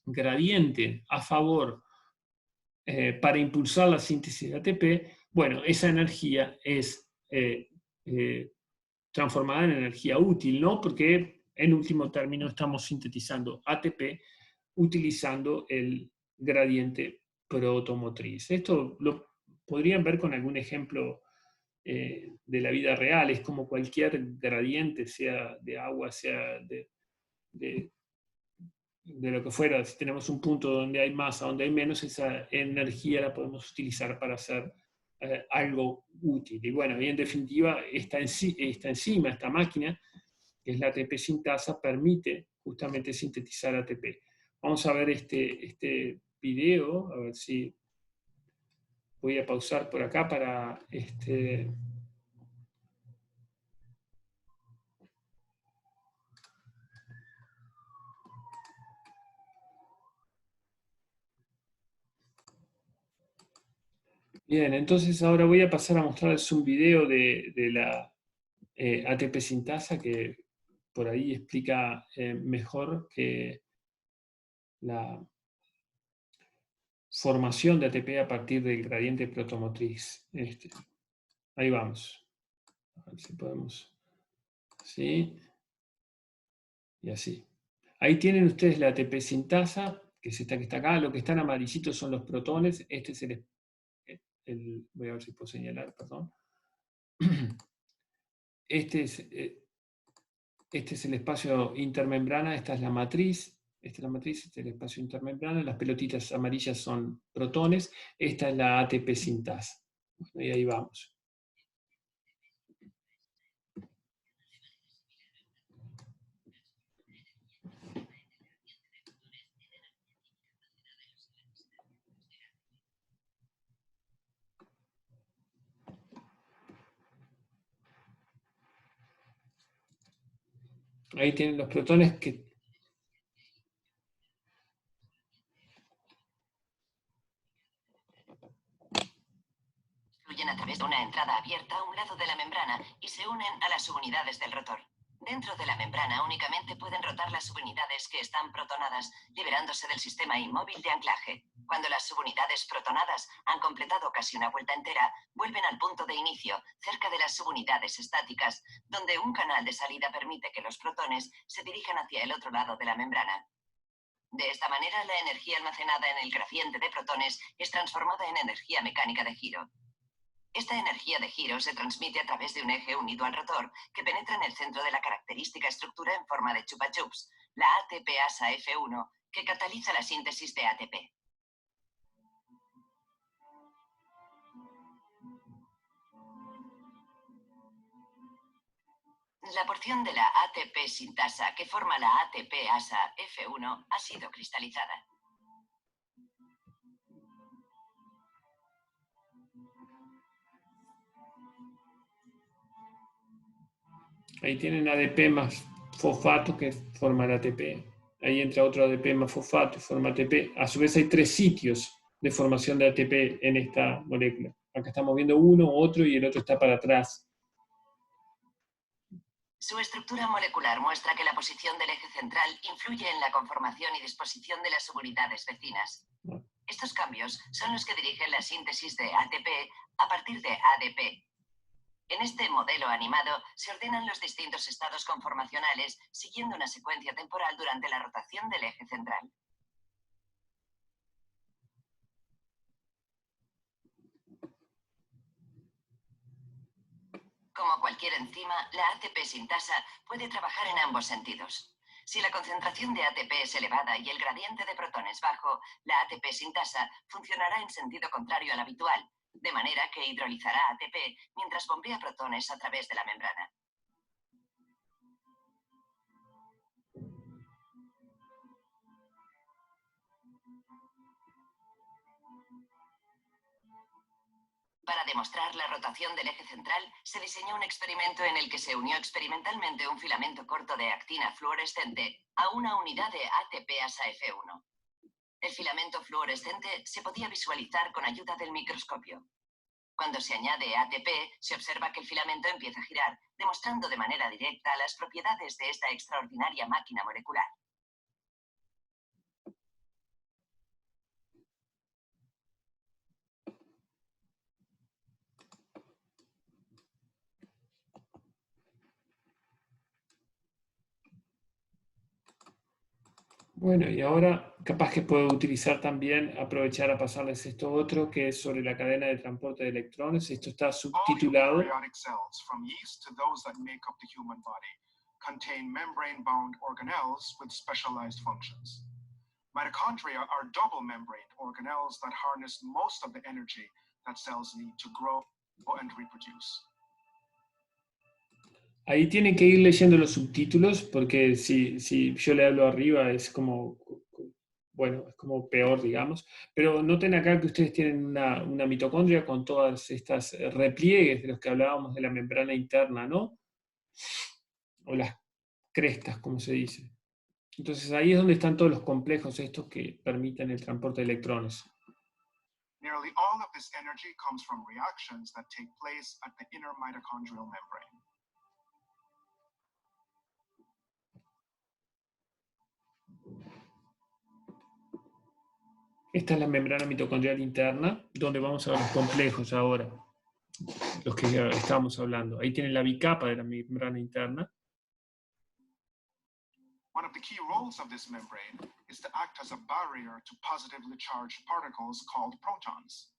gradiente a favor para impulsar la síntesis de ATP, bueno, esa energía es transformada en energía útil, ¿no? Porque en último término estamos sintetizando ATP utilizando el gradiente protomotriz. Esto lo podrían ver con algún ejemplo de la vida real. Es como cualquier gradiente, sea de agua, sea de lo que fuera. Si tenemos un punto donde hay más, donde hay menos, esa energía la podemos utilizar para hacer algo útil. Y bueno, y en definitiva, esta enzima, esta máquina, que es la ATP sintasa, permite justamente sintetizar ATP. Vamos a ver este video, a ver si voy a pausar por acá para Bien, entonces ahora voy a pasar a mostrarles un video de la ATP sintasa que por ahí explica mejor que la formación de ATP a partir del gradiente protomotriz. Ahí vamos. A ver si podemos. ¿Sí? Y así. Ahí tienen ustedes la ATP sintasa, que es esta que está acá. Lo que están amarillitos son los protones. Este es voy a ver si puedo señalar, perdón. Este es el espacio intermembrana, esta es la matriz. Esta es la matriz, este es el espacio intermembrana. Las pelotitas amarillas son protones. Esta es la ATP sintasa. Y ahí vamos. Ahí tienen los protones que... Fluyen a través de una entrada abierta a un lado de la membrana y se unen a las subunidades del rotor. Dentro de la membrana únicamente pueden rotar las subunidades que están protonadas, liberándose del sistema inmóvil de anclaje. Cuando las subunidades protonadas han completado casi una vuelta entera, vuelven al punto de inicio, cerca de las subunidades estáticas, donde un canal de salida permite que los protones se dirijan hacia el otro lado de la membrana. De esta manera, la energía almacenada en el gradiente de protones es transformada en energía mecánica de giro. Esta energía de giro se transmite a través de un eje unido al rotor que penetra en el centro de la característica estructura en forma de chupa chups, la ATP-ASA F1, que cataliza la síntesis de ATP. La porción de la ATP sintasa que forma la ATP-ASA F1 ha sido cristalizada. Ahí tienen ADP más fosfato que forma el ATP. Ahí entra otro ADP más fosfato y forma ATP. A su vez hay 3 sitios de formación de ATP en esta molécula. Acá estamos viendo uno, otro y el otro está para atrás. Su estructura molecular muestra que la posición del eje central influye en la conformación y disposición de las subunidades vecinas. Estos cambios son los que dirigen la síntesis de ATP a partir de ADP. En este modelo animado se ordenan los distintos estados conformacionales siguiendo una secuencia temporal durante la rotación del eje central. Como cualquier enzima, la ATP sintasa puede trabajar en ambos sentidos. Si la concentración de ATP es elevada y el gradiente de protones bajo, la ATP sintasa funcionará en sentido contrario al habitual, de manera que hidrolizará ATP mientras bombea protones a través de la membrana. Para demostrar la rotación del eje central, se diseñó un experimento en el que se unió experimentalmente un filamento corto de actina fluorescente a una unidad de ATP-ASA F1. El filamento fluorescente se podía visualizar con ayuda del microscopio. Cuando se añade ATP, se observa que el filamento empieza a girar, demostrando de manera directa las propiedades de esta extraordinaria máquina molecular. Bueno, y ahora capaz que puedo utilizar también, aprovechar a pasarles esto otro, que es sobre la cadena de transporte de electrones. Esto está subtitulado. Contain membrane-bound organelles with specialized functions. Mitochondria are double membrane organelles that harness most of the energy that cells need to grow and reproduce. Ahí tienen que ir leyendo los subtítulos, porque si yo le hablo arriba es como, bueno, es como peor, digamos. Pero noten acá que ustedes tienen una mitocondria con todas estas repliegues de los que hablábamos de la membrana interna, ¿no? O las crestas, como se dice. Entonces ahí es donde están todos los complejos estos que permiten el transporte de electrones. Nearly all of this energy comes from reactions that take place at the inner mitochondrial membrane. Esta es la membrana mitocondrial interna, donde vamos a ver los complejos ahora, los que ya estábamos hablando. Ahí tienen la bicapa de la membrana interna. One of the key roles of this membrane is to act as a barrier to positively charged particles called protons.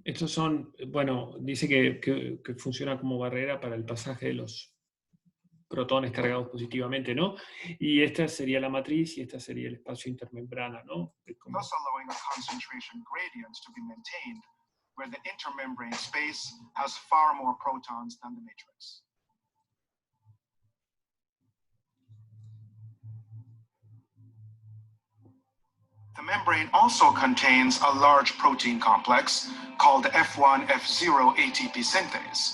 Estos son, bueno, dice que funciona como barrera para el pasaje de los protones cargados positivamente, ¿no? Y esta sería la matriz y esta sería el espacio intermembrana, ¿no? Como... Thus allowing a concentration gradient to be maintained, where the intermembrane space has far more protons than the matrix. The membrane also contains a large protein complex called the F1-F0 ATP synthase,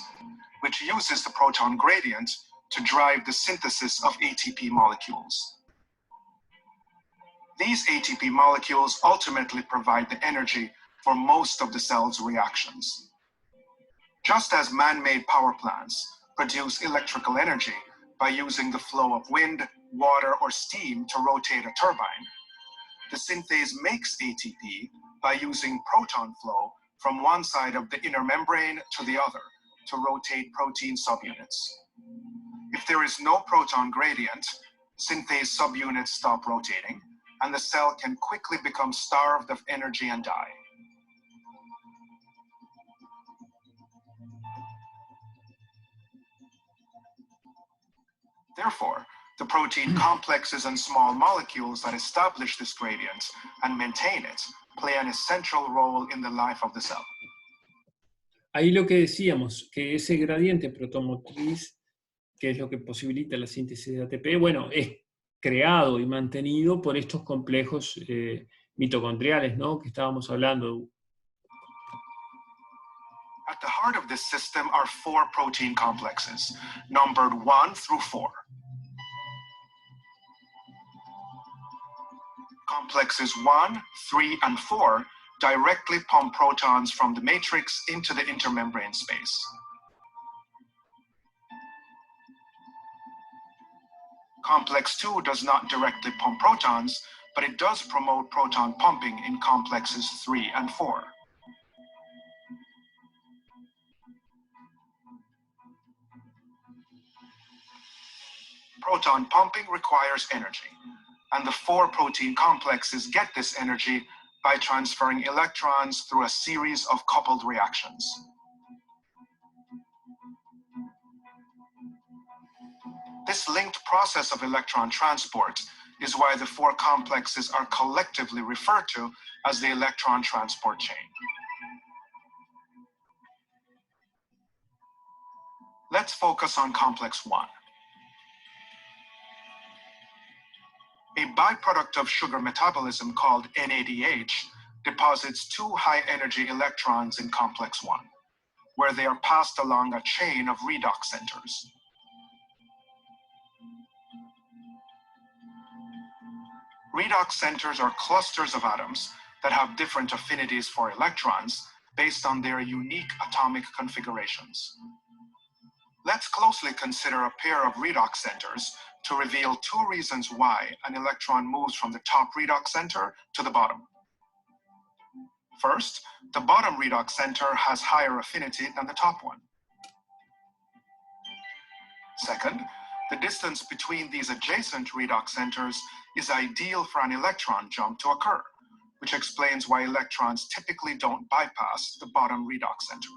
which uses the proton gradient to drive the synthesis of ATP molecules. These ATP molecules ultimately provide the energy for most of the cell's reactions. Just as man-made power plants produce electrical energy by using the flow of wind, water, or steam to rotate a turbine. The synthase makes ATP by using proton flow from one side of the inner membrane to the other to rotate protein subunits. If there is no proton gradient, synthase subunits stop rotating, and the cell can quickly become starved of energy and die. Therefore, the protein complexes and small molecules that establish this gradient and maintain it play an essential role in the life of the cell. Ahí lo que decíamos, que ese gradiente protomotriz, que es lo que posibilita la síntesis de ATP, bueno, es creado y mantenido por estos complejos mitocondriales, ¿no?, que estábamos hablando. At the heart of this system are 4 protein complexes, numbered 1 through 4. Complexes 1, 3, and 4 directly pump protons from the matrix into the intermembrane space. Complex 2 does not directly pump protons, but it does promote proton pumping in complexes 3 and 4. Proton pumping requires energy, and the 4 protein complexes get this energy by transferring electrons through a series of coupled reactions. This linked process of electron transport is why the 4 complexes are collectively referred to as the electron transport chain. Let's focus on complex 1. A byproduct of sugar metabolism called NADH deposits 2 high-energy electrons in complex 1, where they are passed along a chain of redox centers. Redox centers are clusters of atoms that have different affinities for electrons based on their unique atomic configurations. Let's closely consider a pair of redox centers to reveal 2 reasons why an electron moves from the top redox center to the bottom. First, the bottom redox center has higher affinity than the top one. Second, the distance between these adjacent redox centers is ideal for an electron jump to occur, which explains why electrons typically don't bypass the bottom redox center.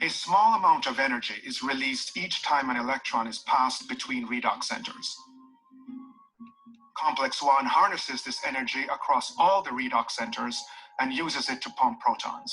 A small amount of energy is released each time an electron is passed between redox centers. Complex 1 harnesses this energy across all the redox centers and uses it to pump protons.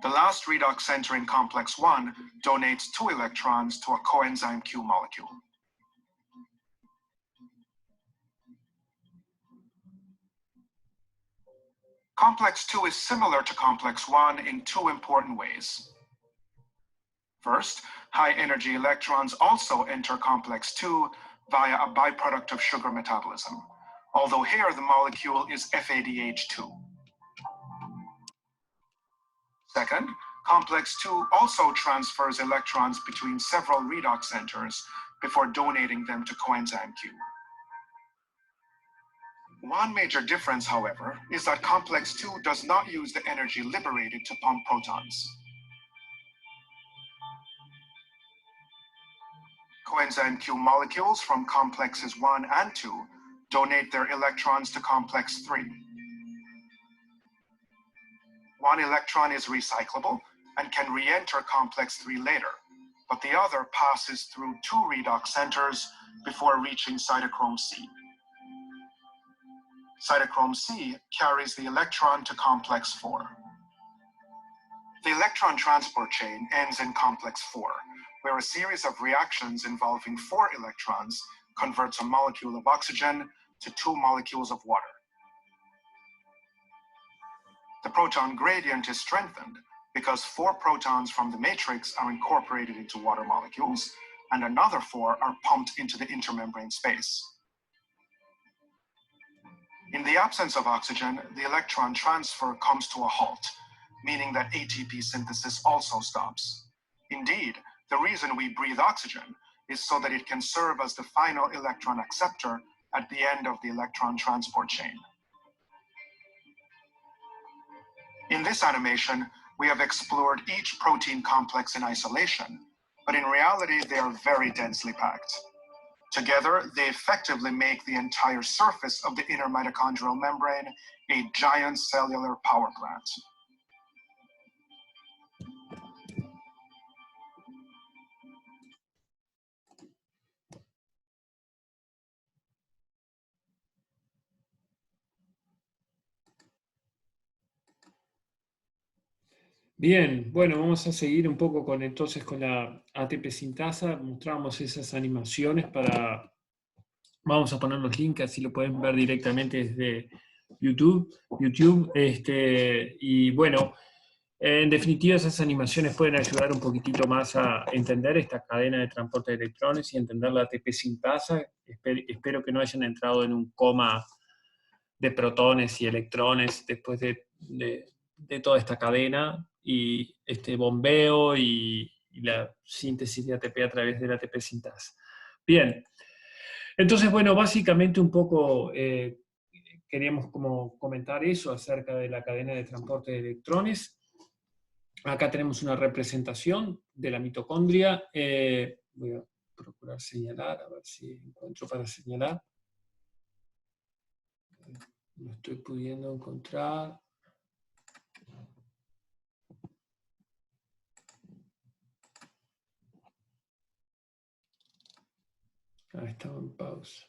The last redox center in complex 1 donates 2 electrons to a coenzyme Q molecule. Complex 2 is similar to complex 1 in 2 important ways. First, high-energy electrons also enter complex 2 via a byproduct of sugar metabolism, although here the molecule is FADH2. Second, complex 2 also transfers electrons between several redox centers before donating them to coenzyme Q. One major difference, however, is that complex 2 does not use the energy liberated to pump protons. Coenzyme Q molecules from complexes 1 and 2 donate their electrons to complex 3. One electron is recyclable and can re-enter complex 3 later, but the other passes through 2 redox centers before reaching cytochrome C. Cytochrome C carries the electron to complex 4. The electron transport chain ends in complex 4, where a series of reactions involving 4 electrons converts a molecule of oxygen to 2 molecules of water. The proton gradient is strengthened because 4 protons from the matrix are incorporated into water molecules, and another 4 are pumped into the intermembrane space. In the absence of oxygen, the electron transfer comes to a halt, meaning that ATP synthesis also stops. Indeed, the reason we breathe oxygen is so that it can serve as the final electron acceptor at the end of the electron transport chain. In this animation, we have explored each protein complex in isolation, but in reality, they are very densely packed. Together, they effectively make the entire surface of the inner mitochondrial membrane a giant cellular power plant. Bien, bueno, vamos a seguir un poco entonces con la ATP sintasa. Mostramos esas animaciones vamos a poner los links, así lo pueden ver directamente desde YouTube. Y bueno, en definitiva esas animaciones pueden ayudar un poquitito más a entender esta cadena de transporte de electrones y entender la ATP sintasa. Espero que no hayan entrado en un coma de protones y electrones después de toda esta cadena y este bombeo y la síntesis de ATP a través de la ATP sintasa. Bien, entonces, bueno, básicamente un poco queríamos como comentar eso acerca de la cadena de transporte de electrones. Acá tenemos una representación de la mitocondria. Voy a procurar señalar, a ver si encuentro para señalar. No estoy pudiendo encontrar. Estaba en pausa.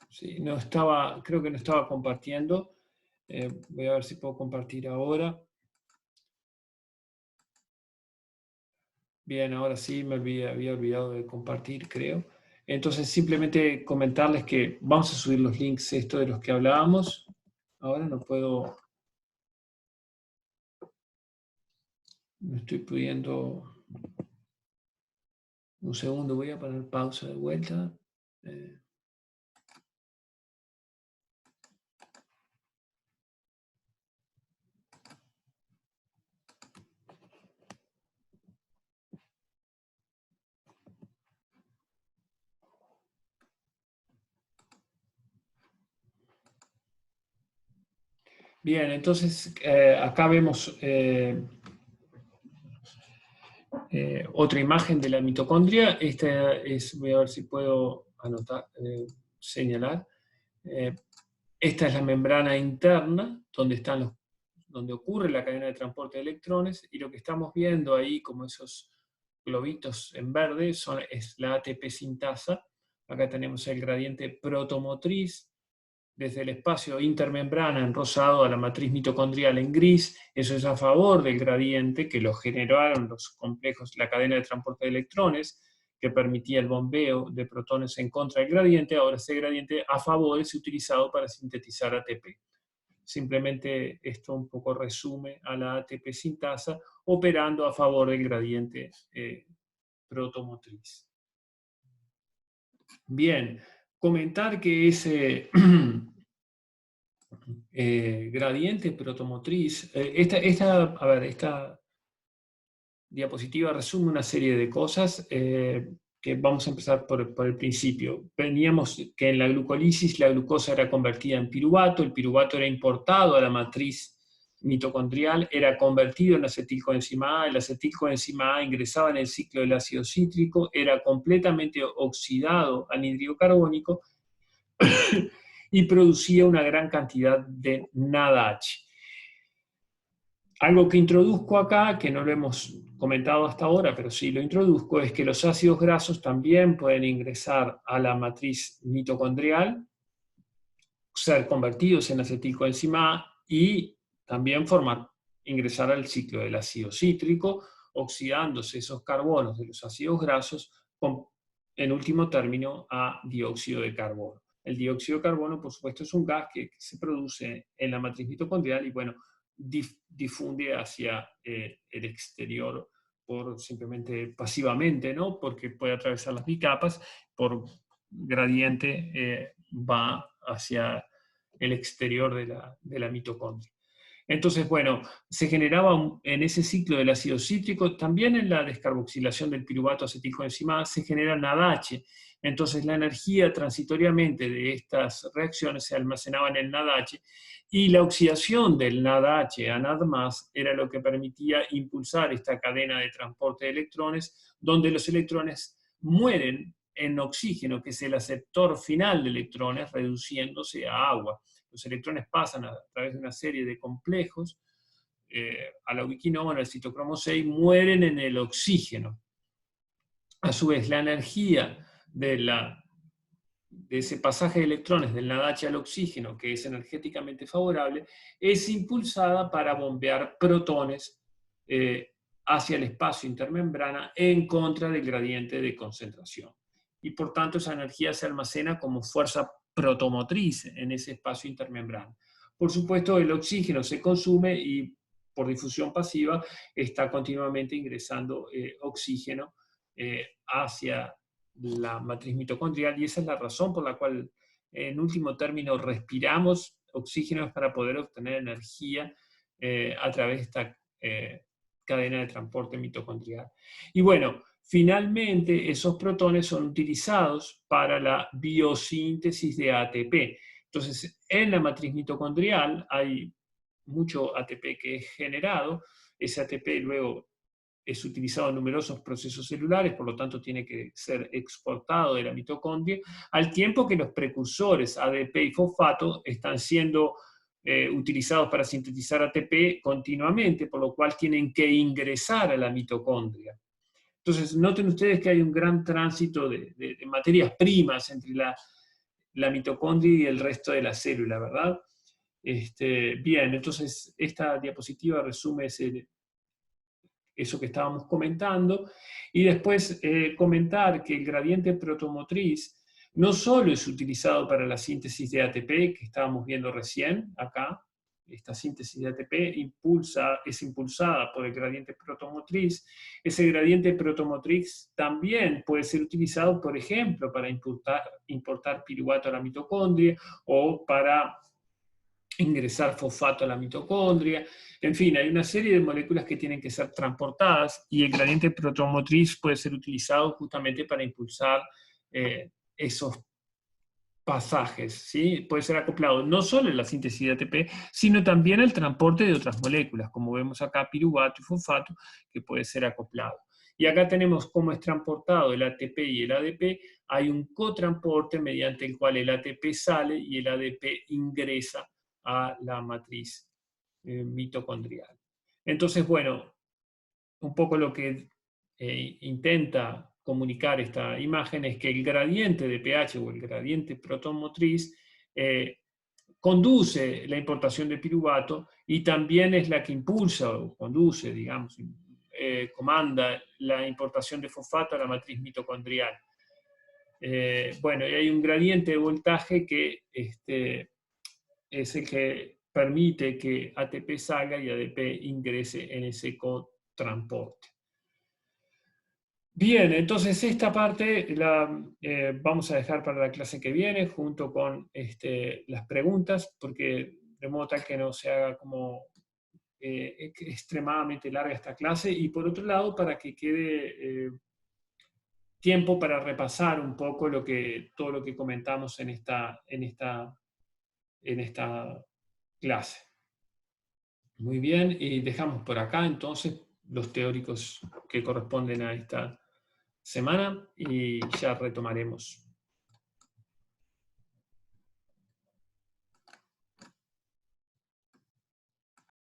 Sí, no estaba, creo que no estaba compartiendo. Voy a ver si puedo compartir ahora. Bien, ahora sí me había olvidado de compartir, creo. Entonces, simplemente comentarles que vamos a subir los links de los que hablábamos. Ahora no estoy pudiendo. Un segundo, voy a poner pausa de vuelta. Bien, entonces acá vemos otra imagen de la mitocondria. Esta es, voy a ver si puedo anotar, señalar. Esta es la membrana interna donde ocurre la cadena de transporte de electrones, y lo que estamos viendo ahí como esos globitos en verde es la ATP sintasa. Acá tenemos el gradiente protomotriz, desde el espacio intermembrana en rosado a la matriz mitocondrial en gris. Eso es a favor del gradiente que lo generaron los complejos, la cadena de transporte de electrones, que permitía el bombeo de protones en contra del gradiente. Ahora ese gradiente a favor es utilizado para sintetizar ATP. Simplemente esto un poco resume a la ATP sintasa operando a favor del gradiente protomotriz. Bien, comentar que ese gradiente protomotriz, esta diapositiva resume una serie de cosas que vamos a empezar por el principio. Veníamos que en la glucólisis la glucosa era convertida en piruvato, el piruvato era importado a la matriz mitocondrial, era convertido en acetilcoenzima A, el acetilcoenzima A ingresaba en el ciclo del ácido cítrico, era completamente oxidado al anhídrido carbónico y producía una gran cantidad de NADH. Algo que introduzco acá, que no lo hemos comentado hasta ahora, pero sí lo introduzco, es que los ácidos grasos también pueden ingresar a la matriz mitocondrial, ser convertidos en acetilcoenzima A y también ingresar al ciclo del ácido cítrico, oxidándose esos carbonos de los ácidos grasos, en último término, a dióxido de carbono. El dióxido de carbono, por supuesto, es un gas que se produce en la matriz mitocondrial y, bueno, difunde hacia el exterior simplemente pasivamente, ¿no? Porque puede atravesar las bicapas, por gradiente va hacia el exterior de la mitocondria. Entonces, bueno, se generaba en ese ciclo del ácido cítrico, también en la descarboxilación del piruvato acetilcoenzimada se genera NADH. Entonces, la energía transitoriamente de estas reacciones se almacenaba en el NADH y la oxidación del NADH a NAD+, era lo que permitía impulsar esta cadena de transporte de electrones, donde los electrones mueren en oxígeno, que es el aceptor final de electrones, reduciéndose a agua. Los electrones pasan a través de una serie de complejos a la ubiquinona, al citocromo 6, mueren en el oxígeno. A su vez, la energía de ese pasaje de electrones del NADH al oxígeno, que es energéticamente favorable, es impulsada para bombear protones hacia el espacio intermembrana en contra del gradiente de concentración. Y por tanto esa energía se almacena como fuerza protomotriz en ese espacio intermembrana. Por supuesto, el oxígeno se consume y por difusión pasiva está continuamente ingresando oxígeno hacia la matriz mitocondrial, y esa es la razón por la cual, en último término, respiramos oxígeno para poder obtener energía a través de esta cadena de transporte mitocondrial. Y bueno, finalmente esos protones son utilizados para la biosíntesis de ATP. Entonces, en la matriz mitocondrial hay mucho ATP que es generado, ese ATP luego es utilizado en numerosos procesos celulares, por lo tanto tiene que ser exportado de la mitocondria, al tiempo que los precursores ADP y fosfato están siendo utilizados para sintetizar ATP continuamente, por lo cual tienen que ingresar a la mitocondria. Entonces, noten ustedes que hay un gran tránsito de materias primas entre la mitocondria y el resto de la célula, ¿verdad? Bien, entonces esta diapositiva resume eso que estábamos comentando, y después comentar que el gradiente protomotriz no solo es utilizado para la síntesis de ATP, que estábamos viendo recién acá, esta síntesis de ATP es impulsada por el gradiente protomotriz. Ese gradiente protomotriz también puede ser utilizado, por ejemplo, para importar piruvato a la mitocondria, o para ingresar fosfato a la mitocondria. En fin, hay una serie de moléculas que tienen que ser transportadas, y el gradiente protomotriz puede ser utilizado justamente para impulsar esos pasajes, ¿sí? Puede ser acoplado no solo en la síntesis de ATP, sino también al transporte de otras moléculas, como vemos acá, piruvato y fosfato, que puede ser acoplado. Y acá tenemos cómo es transportado el ATP y el ADP. Hay un cotransporte mediante el cual el ATP sale y el ADP ingresa a la matriz mitocondrial. Entonces, bueno, un poco lo que intenta comunicar esta imagen es que el gradiente de pH o el gradiente protomotriz conduce la importación de piruvato, y también es la que impulsa o conduce, digamos, comanda la importación de fosfato a la matriz mitocondrial. Bueno, y hay un gradiente de voltaje que es el que permite que ATP salga y ADP ingrese en ese cotransporte. Bien, entonces esta parte la vamos a dejar para la clase que viene, junto con las preguntas, porque de modo tal que no se haga como extremadamente larga esta clase, y por otro lado, para que quede tiempo para repasar un poco todo lo que comentamos en esta clase. Muy bien, y dejamos por acá entonces los teóricos que corresponden a esta semana, y ya retomaremos